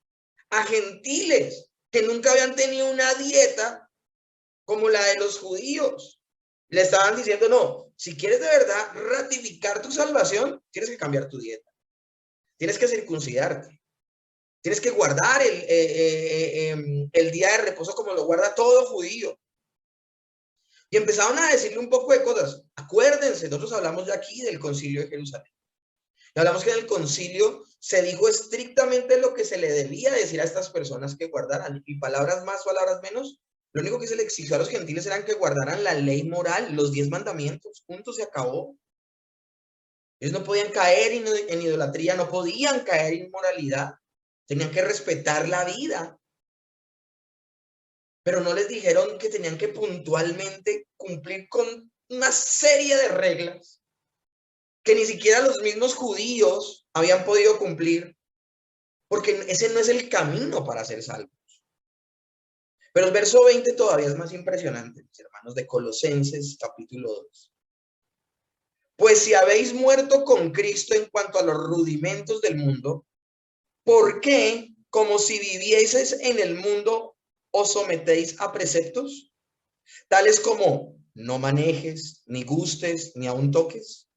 a gentiles que nunca habían tenido una dieta como la de los judíos. Le estaban diciendo, no, si quieres de verdad ratificar tu salvación, tienes que cambiar tu dieta. Tienes que circuncidarte. Tienes que guardar el día de reposo como lo guarda todo judío. Y empezaron a decirle un poco de cosas. Acuérdense, nosotros hablamos ya aquí del concilio de Jerusalén. Y hablamos que en el concilio se dijo estrictamente lo que se le debía decir a estas personas que guardaran. Y palabras más, palabras menos, lo único que se le exigió a los gentiles eran que guardaran la ley moral, los 10 mandamientos. Punto, se acabó. Ellos no podían caer en idolatría, no podían caer en inmoralidad. Tenían que respetar la vida. Pero no les dijeron que tenían que puntualmente cumplir con una serie de reglas que ni siquiera los mismos judíos habían podido cumplir, porque ese no es el camino para ser salvos. Pero el verso 20 todavía es más impresionante, mis hermanos, de Colosenses capítulo 2. Pues si habéis muerto con Cristo en cuanto a los rudimentos del mundo, ¿por qué, como si vivieseis en el mundo, os sometéis a preceptos? Tales como no manejes, ni gustes, ni aun toques,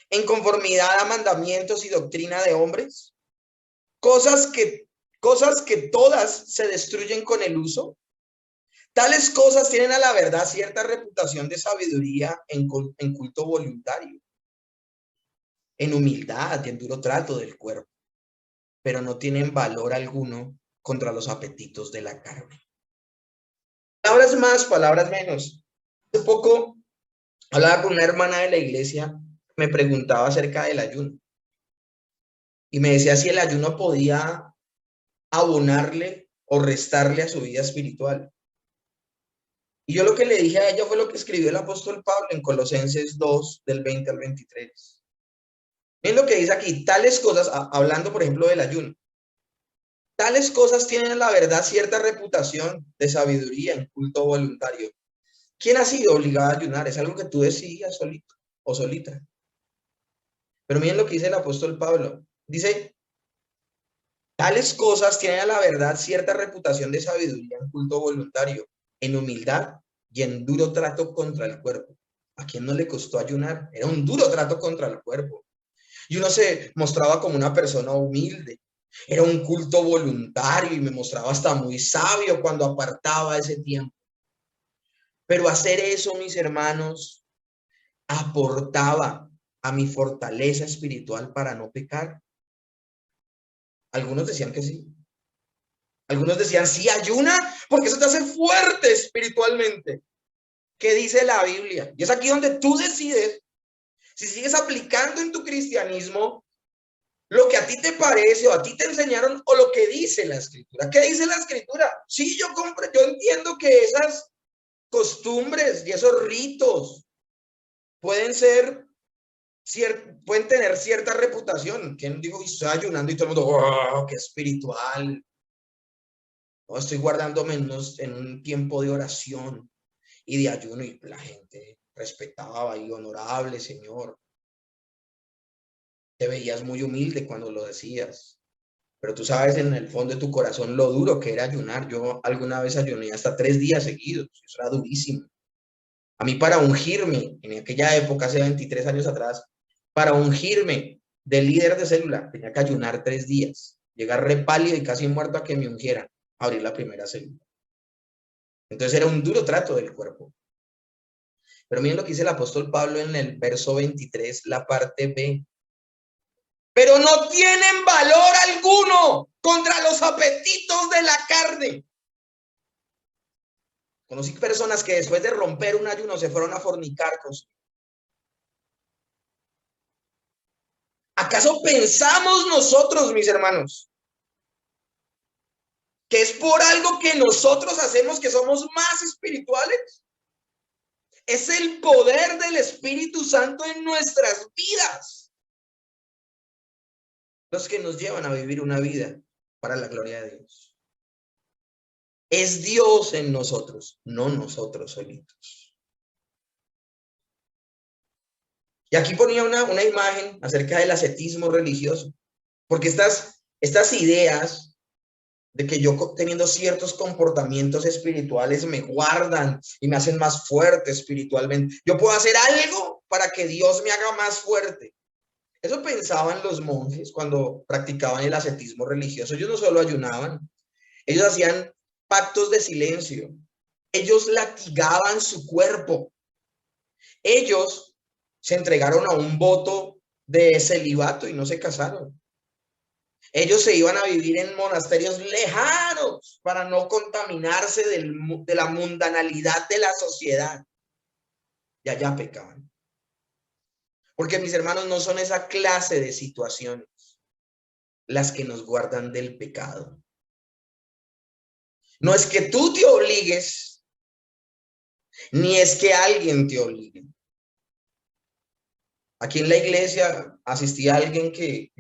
en conformidad a mandamientos y doctrina de hombres, cosas que todas se destruyen con el uso. Tales cosas tienen a la verdad cierta reputación de sabiduría en culto voluntario, en humildad y en duro trato del cuerpo, pero no tienen valor alguno contra los apetitos de la carne. Palabras más, palabras menos. Hace poco hablaba con una hermana de la iglesia, me preguntaba acerca del ayuno y me decía si el ayuno podía abonarle o restarle a su vida espiritual. Y yo lo que le dije a ella fue lo que escribió el apóstol Pablo en Colosenses 2, del 20 al 23. Miren lo que dice aquí, tales cosas, hablando por ejemplo del ayuno, tales cosas tienen la verdad cierta reputación de sabiduría en culto voluntario. ¿Quién ha sido obligado a ayunar? Es algo que tú decías solito o solita. Pero miren lo que dice el apóstol Pablo. Dice, tales cosas tienen a la verdad cierta reputación de sabiduría en culto voluntario, en humildad y en duro trato contra el cuerpo. ¿A quién no le costó ayunar? Era un duro trato contra el cuerpo. Y uno se mostraba como una persona humilde. Era un culto voluntario y me mostraba hasta muy sabio cuando apartaba ese tiempo. Pero hacer eso, mis hermanos, aportaba a mi fortaleza espiritual para no pecar. Algunos decían que sí. Algunos decían, sí, ayuna, porque eso te hace fuerte espiritualmente. ¿Qué dice la Biblia? Y es aquí donde tú decides si sigues aplicando en tu cristianismo lo que a ti te parece o a ti te enseñaron o lo que dice la Escritura. ¿Qué dice la Escritura? Sí, yo entiendo que esas costumbres y esos ritos pueden tener cierta reputación. ¿Quién dijo, estoy ayunando y todo el mundo, wow, qué espiritual? No, estoy guardándome en un tiempo de oración y de ayuno y la gente respetaba y honorable, Señor. Te veías muy humilde cuando lo decías, pero tú sabes en el fondo de tu corazón lo duro que era ayunar. Yo alguna vez ayuné hasta 3 días seguidos, eso era durísimo. A mí para ungirme, en aquella época, hace 23 años atrás, para ungirme de líder de célula, tenía que ayunar 3 días, llegar repálido y casi muerto a que me ungieran, abrir la primera célula. Entonces era un duro trato del cuerpo. Pero miren lo que dice el apóstol Pablo en el verso 23, la parte B. Pero no tienen valor alguno contra los apetitos de la carne. Conocí personas que después de romper un ayuno se fueron a fornicar con su... ¿Acaso pensamos nosotros, mis hermanos, que es por algo que nosotros hacemos que somos más espirituales? Es el poder del Espíritu Santo en nuestras vidas los que nos llevan a vivir una vida para la gloria de Dios. Es Dios en nosotros, no nosotros solitos. Y aquí ponía una imagen acerca del ascetismo religioso, porque estas ideas de que yo teniendo ciertos comportamientos espirituales me guardan y me hacen más fuerte espiritualmente. Yo puedo hacer algo para que Dios me haga más fuerte. Eso pensaban los monjes cuando practicaban el ascetismo religioso. Ellos no solo ayunaban, ellos hacían pactos de silencio. Ellos latigaban su cuerpo. Ellos se entregaron a un voto de celibato y no se casaron. Ellos se iban a vivir en monasterios lejanos para no contaminarse de la mundanalidad de la sociedad. Y allá pecaban. Porque mis hermanos, no son esa clase de situaciones las que nos guardan del pecado. No es que tú te obligues, ni es que alguien te obligue. Aquí en la iglesia asistía a alguien que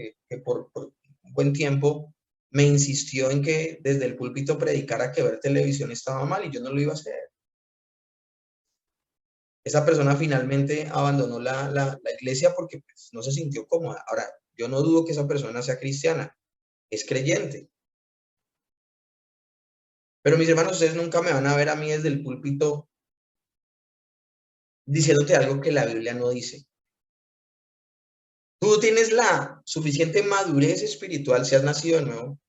por un buen tiempo me insistió en que desde el púlpito predicara que ver televisión estaba mal y yo no lo iba a hacer. Esa persona finalmente abandonó la iglesia porque pues, no se sintió cómoda. Ahora, yo no dudo que esa persona sea cristiana, es creyente. Pero mis hermanos, ustedes nunca me van a ver a mí desde el púlpito diciéndote algo que la Biblia no dice. Tú tienes la suficiente madurez espiritual, si has nacido de nuevo,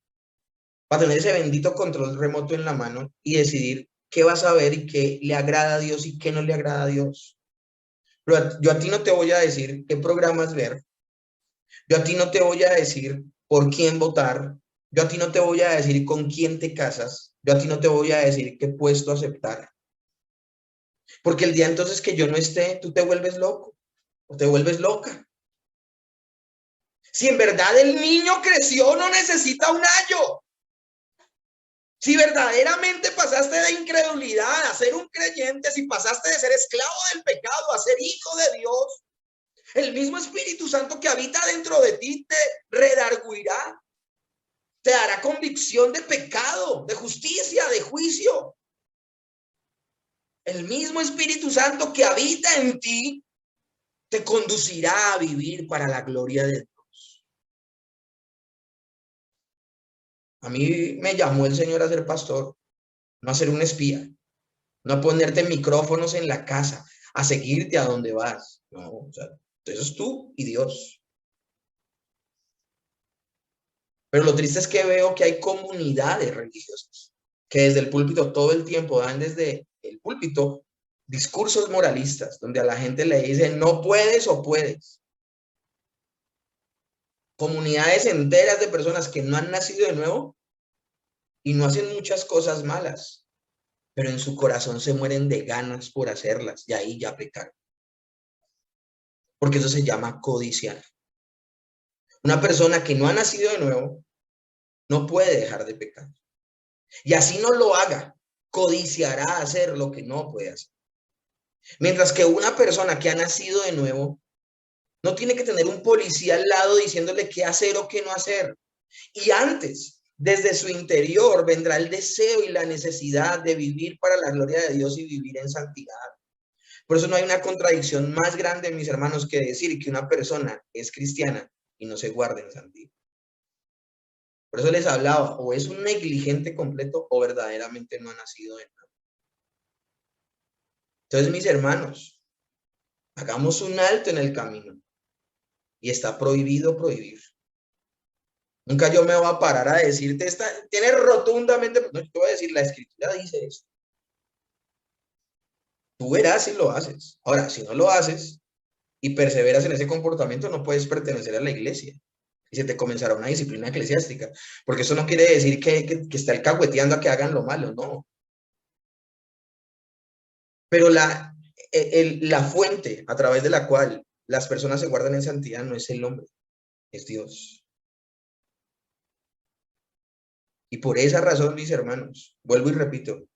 para tener ese bendito control remoto en la mano y decidir qué vas a ver y qué le agrada a Dios y qué no le agrada a Dios. Pero yo a ti no te voy a decir qué programas ver. Yo a ti no te voy a decir por quién votar. Yo a ti no te voy a decir con quién te casas. Yo a ti no te voy a decir qué puesto aceptar. Porque el día entonces que yo no esté, tú te vuelves loco o te vuelves loca. Si en verdad el niño creció, no necesita un ayo. Si verdaderamente pasaste de incredulidad a ser un creyente, si pasaste de ser esclavo del pecado a ser hijo de Dios, el mismo Espíritu Santo que habita dentro de ti te redarguirá, te dará convicción de pecado, de justicia, de juicio. El mismo Espíritu Santo que habita en ti te conducirá a vivir para la gloria de Dios. A mí me llamó el Señor a ser pastor, no a ser un espía, no a ponerte micrófonos en la casa, a seguirte a donde vas. No, o sea, eso es tú y Dios. Pero lo triste es que veo que hay comunidades religiosas que desde el púlpito todo el tiempo dan desde el púlpito discursos moralistas, donde a la gente le dicen no puedes o puedes. Comunidades enteras de personas que no han nacido de nuevo y no hacen muchas cosas malas, pero en su corazón se mueren de ganas por hacerlas y ahí ya pecaron. Porque eso se llama codiciar. Una persona que no ha nacido de nuevo no puede dejar de pecar. Y así no lo haga, codiciará hacer lo que no puede hacer. Mientras que una persona que ha nacido de nuevo no tiene que tener un policía al lado diciéndole qué hacer o qué no hacer. Y antes, desde su interior, vendrá el deseo y la necesidad de vivir para la gloria de Dios y vivir en santidad. Por eso no hay una contradicción más grande, mis hermanos, que decir que una persona es cristiana y no se guarda en santidad. Por eso les hablaba, o es un negligente completo o verdaderamente no ha nacido de nuevo. Entonces, mis hermanos, hagamos un alto en el camino y está prohibido prohibir. Nunca yo me voy a parar a decirte, tiene rotundamente, no, yo te voy a decir, la escritura dice esto. Tú verás si lo haces. Ahora, si no lo haces y perseveras en ese comportamiento, no puedes pertenecer a la iglesia. Y se te comenzará una disciplina eclesiástica. Porque eso no quiere decir que está el cagüeteando a que hagan lo malo, no. Pero la fuente a través de la cual las personas se guardan en santidad no es el hombre, es Dios. Y por esa razón, mis hermanos, vuelvo y repito,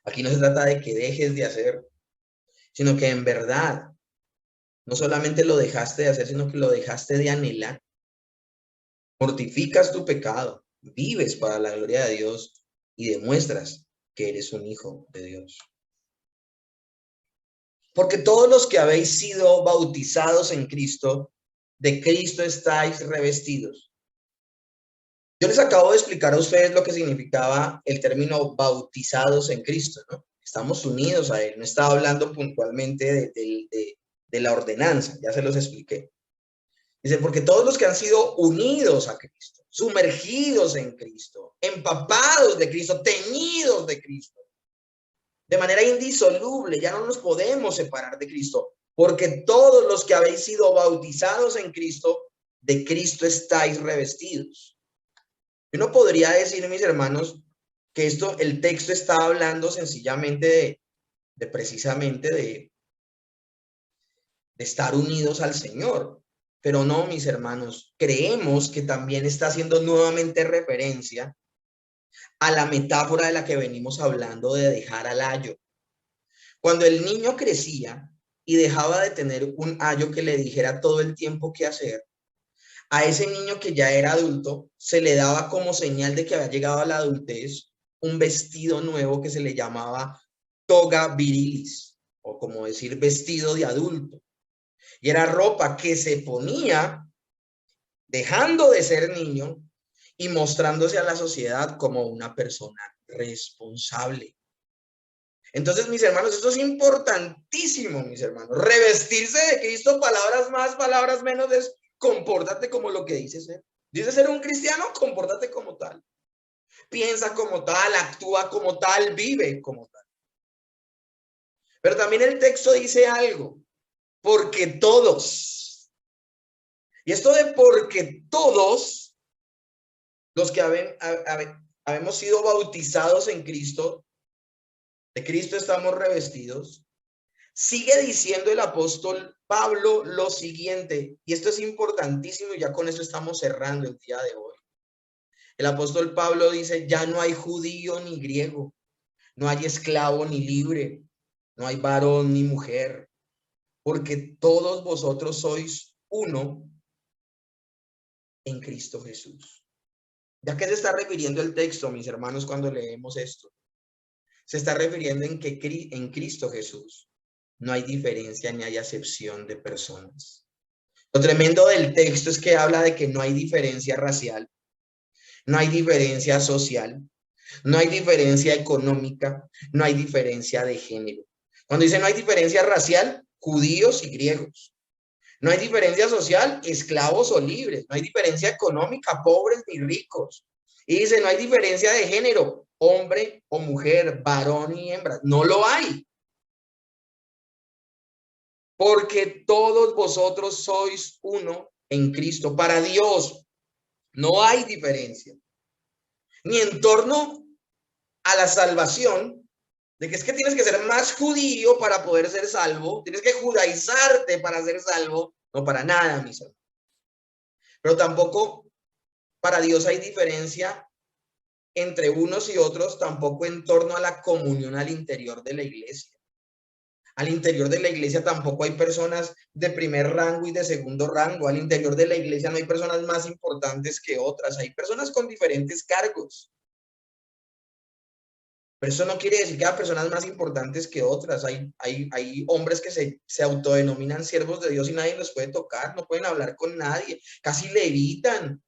aquí no se trata de que dejes de hacer, sino que en verdad no solamente lo dejaste de hacer, sino que lo dejaste de anhelar. Mortificas tu pecado, vives para la gloria de Dios y demuestras que eres un hijo de Dios. Porque todos los que habéis sido bautizados en Cristo, de Cristo estáis revestidos. Yo les acabo de explicar a ustedes lo que significaba el término bautizados en Cristo, ¿no? Estamos unidos a Él. No estaba hablando puntualmente de la ordenanza, ya se los expliqué. Dice, porque todos los que han sido unidos a Cristo, sumergidos en Cristo, empapados de Cristo, teñidos de Cristo, de manera indisoluble, ya no nos podemos separar de Cristo, porque todos los que habéis sido bautizados en Cristo, de Cristo estáis revestidos. Yo no podría decir, mis hermanos, que el texto está hablando sencillamente precisamente de estar unidos al Señor. Pero no, mis hermanos, creemos que también está haciendo nuevamente referencia a la metáfora de la que venimos hablando de dejar al ayo. Cuando el niño crecía y dejaba de tener un ayo que le dijera todo el tiempo qué hacer, a ese niño que ya era adulto se le daba como señal de que había llegado a la adultez un vestido nuevo que se le llamaba toga virilis, o como decir vestido de adulto. Y era ropa que se ponía dejando de ser niño y mostrándose a la sociedad como una persona responsable. Entonces, mis hermanos, esto es importantísimo, mis hermanos. Revestirse de Cristo, palabras más, palabras menos, es compórtate como lo que dice ser. Dice ser un cristiano, compórtate como tal. Piensa como tal, actúa como tal, vive como tal. Pero también el texto dice algo, porque todos. Y esto de porque todos los que habemos sido bautizados en Cristo, de Cristo estamos revestidos, sigue diciendo el apóstol Pablo lo siguiente, y esto es importantísimo, y ya con eso estamos cerrando el día de hoy. El apóstol Pablo dice, ya no hay judío ni griego, no hay esclavo ni libre, no hay varón ni mujer, porque todos vosotros sois uno en Cristo Jesús. ¿Ya qué se está refiriendo el texto, mis hermanos, cuando leemos esto? Se está refiriendo en que en Cristo Jesús no hay diferencia ni hay acepción de personas. Lo tremendo del texto es que habla de que no hay diferencia racial, no hay diferencia social, no hay diferencia económica, no hay diferencia de género. Cuando dice no hay diferencia racial, judíos y griegos. No hay diferencia social, esclavos o libres. No hay diferencia económica, pobres ni ricos. Y dice, no hay diferencia de género, hombre o mujer, varón y hembra. No lo hay. Porque todos vosotros sois uno en Cristo. Para Dios no hay diferencia. Ni en torno a la salvación, de que es que tienes que ser más judío para poder ser salvo, tienes que judaizarte para ser salvo. No, para nada, mis hermanos. Pero tampoco para Dios hay diferencia entre unos y otros, tampoco en torno a la comunión al interior de la iglesia. Al interior de la iglesia tampoco hay personas de primer rango y de segundo rango. Al interior de la iglesia no hay personas más importantes que otras. Hay personas con diferentes cargos. Pero eso no quiere decir que haya personas más importantes que otras. Hay hombres que se autodenominan siervos de Dios y nadie los puede tocar, no pueden hablar con nadie, casi le evitan.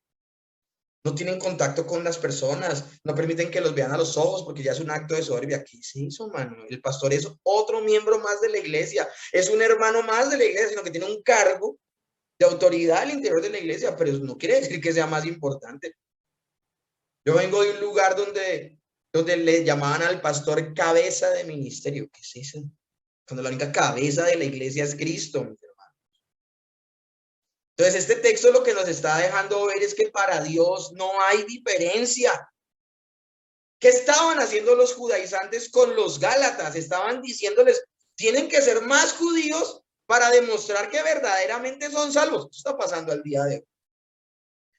No tienen contacto con las personas, no permiten que los vean a los ojos porque ya es un acto de soberbia. ¿Qué es eso, mano? El pastor es otro miembro más de la iglesia, es un hermano más de la iglesia, sino que tiene un cargo de autoridad al interior de la iglesia, pero eso no quiere decir que sea más importante. Yo vengo de un lugar donde le llamaban al pastor cabeza de ministerio. ¿Qué es eso? Cuando la única cabeza de la iglesia es Cristo, mis hermanos. Entonces, este texto lo que nos está dejando ver es que para Dios no hay diferencia. ¿Qué estaban haciendo los judaizantes con los gálatas? Estaban diciéndoles, tienen que ser más judíos para demostrar que verdaderamente son salvos. Esto está pasando al día de hoy.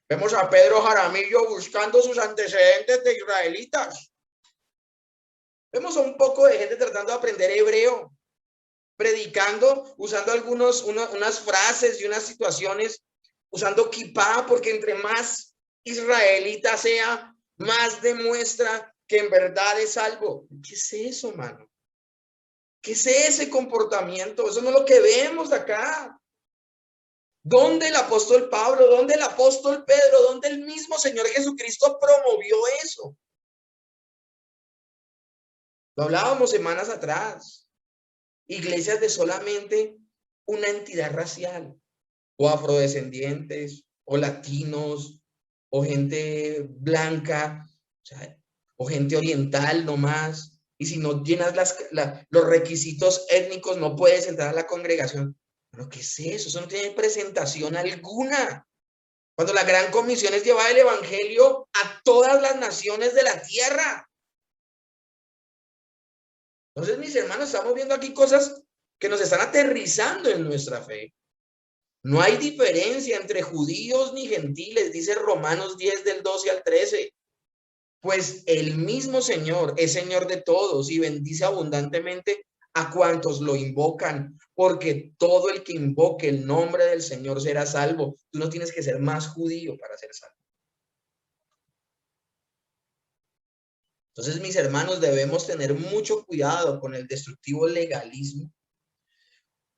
Vemos a Pedro Jaramillo buscando sus antecedentes de israelitas. Vemos a un poco de gente tratando de aprender hebreo, predicando, usando unas frases y unas situaciones, usando kippah, porque entre más israelita sea, más demuestra que en verdad es salvo. ¿Qué es eso, mano? ¿Qué es ese comportamiento? Eso no es lo que vemos acá. ¿Dónde el apóstol Pablo? ¿Dónde el apóstol Pedro? ¿Dónde el mismo Señor Jesucristo promovió eso? Lo hablábamos semanas atrás. Iglesias de solamente una entidad racial, o afrodescendientes, o latinos, o gente blanca, o gente oriental nomás. Y si no llenas los requisitos étnicos, no puedes entrar a la congregación. ¿Pero qué es eso? Eso no tiene presentación alguna. Cuando la gran comisión es llevar el evangelio a todas las naciones de la tierra. Entonces, mis hermanos, estamos viendo aquí cosas que nos están aterrizando en nuestra fe. No hay diferencia entre judíos ni gentiles, dice Romanos 10 del 12 al 13. Pues el mismo Señor es Señor de todos y bendice abundantemente a cuantos lo invocan, porque todo el que invoque el nombre del Señor será salvo. Tú no tienes que ser más judío para ser salvo. Entonces, mis hermanos, debemos tener mucho cuidado con el destructivo legalismo,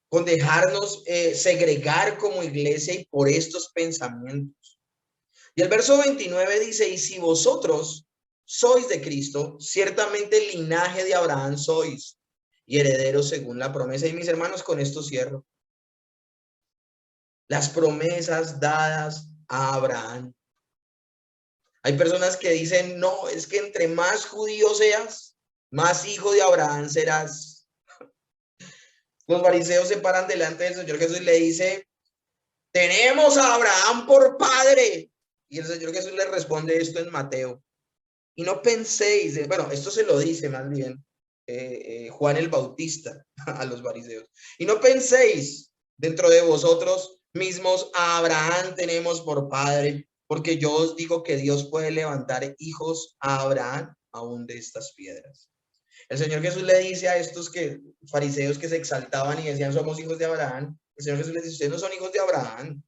con dejarnos segregar como iglesia y por estos pensamientos. Y el verso 29 dice, y si vosotros sois de Cristo, ciertamente linaje de Abraham sois y herederos según la promesa. Y mis hermanos, con esto cierro. Las promesas dadas a Abraham. Hay personas que dicen, no, es que entre más judío seas, más hijo de Abraham serás. Los fariseos se paran delante del Señor Jesús y le dice, tenemos a Abraham por padre. Y el Señor Jesús le responde esto en Mateo. Y no penséis, bueno, esto se lo dice más bien Juan el Bautista a los fariseos. Y no penséis dentro de vosotros mismos, a Abraham tenemos por padre, porque yo os digo que Dios puede levantar hijos a Abraham aún de estas piedras. El Señor Jesús le dice a estos fariseos que se exaltaban y decían somos hijos de Abraham, el Señor Jesús les dice, ustedes no son hijos de Abraham.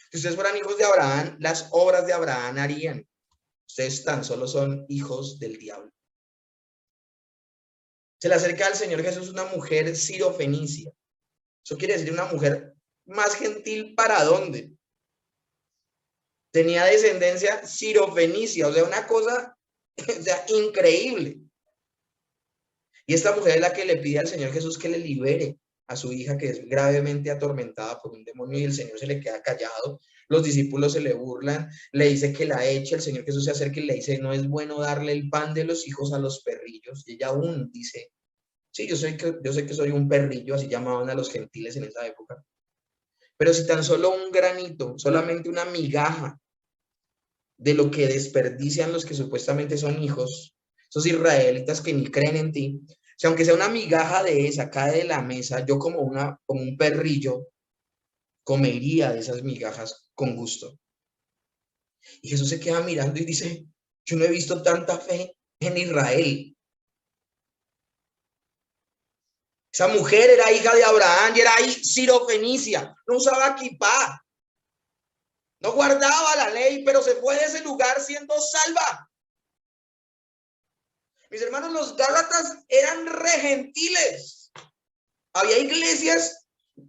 Si ustedes fueran hijos de Abraham, las obras de Abraham harían. Ustedes tan solo son hijos del diablo. Se le acerca al Señor Jesús una mujer sirofenicia. Eso quiere decir una mujer más gentil para dónde. Tenía descendencia sirofenicia, o sea, una cosa increíble. Y esta mujer es la que le pide al Señor Jesús que le libere a su hija, que es gravemente atormentada por un demonio, y el Señor se le queda callado. Los discípulos se le burlan, le dice que la eche. El Señor Jesús se acerca y le dice, no es bueno darle el pan de los hijos a los perrillos. Y ella aún dice, sí, yo sé que soy un perrillo, así llamaban a los gentiles en esa época. Pero si tan solo un granito, solamente una migaja de lo que desperdician los que supuestamente son hijos, esos israelitas que ni creen en ti, si aunque sea una migaja de esa cae de la mesa, yo como un perrillo comería de esas migajas con gusto. Y Jesús se queda mirando y dice, yo no he visto tanta fe en Israel. Esa mujer era hija de Abraham y era sirofenicia, no usaba kippah, no guardaba la ley, pero se fue de ese lugar siendo salva. Mis hermanos, los gálatas eran regentiles. Había iglesias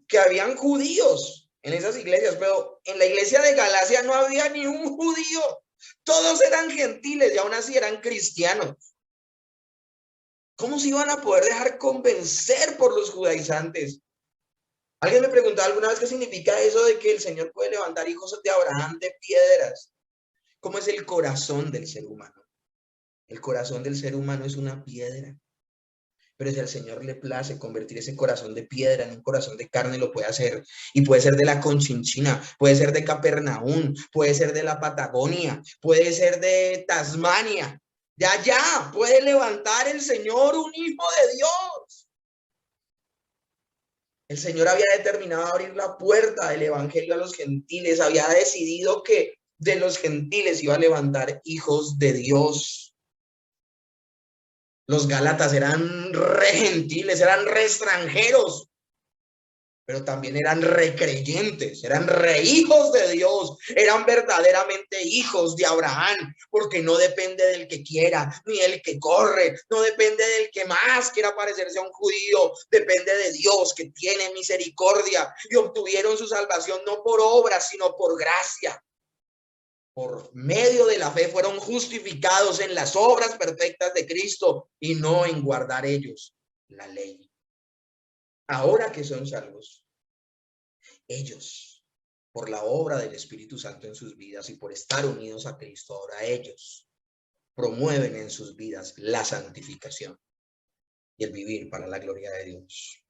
que habían judíos en esas iglesias, pero en la iglesia de Galacia no había ni un judío. Todos eran gentiles y aún así eran cristianos. ¿Cómo se iban a poder dejar convencer por los judaizantes? Alguien me preguntaba alguna vez qué significa eso de que el Señor puede levantar hijos de Abraham de piedras. ¿Cómo es el corazón del ser humano? El corazón del ser humano es una piedra. Pero si al Señor le place convertir ese corazón de piedra en un corazón de carne, lo puede hacer. Y puede ser de la Conchinchina, puede ser de Capernaum, puede ser de la Patagonia, puede ser de Tasmania. De allá puede levantar el Señor un hijo de Dios. El Señor había determinado abrir la puerta del evangelio a los gentiles, había decidido que de los gentiles iba a levantar hijos de Dios. Los gálatas eran re gentiles, eran re extranjeros, pero también eran recreyentes, eran re hijos de Dios, eran verdaderamente hijos de Abraham, porque no depende del que quiera, ni del que corre, no depende del que más quiera parecerse a un judío, depende de Dios que tiene misericordia y obtuvieron su salvación no por obras, sino por gracia. Por medio de la fe fueron justificados en las obras perfectas de Cristo y no en guardar ellos la ley. Ahora que son salvos, ellos, por la obra del Espíritu Santo en sus vidas y por estar unidos a Cristo, ahora ellos promueven en sus vidas la santificación y el vivir para la gloria de Dios.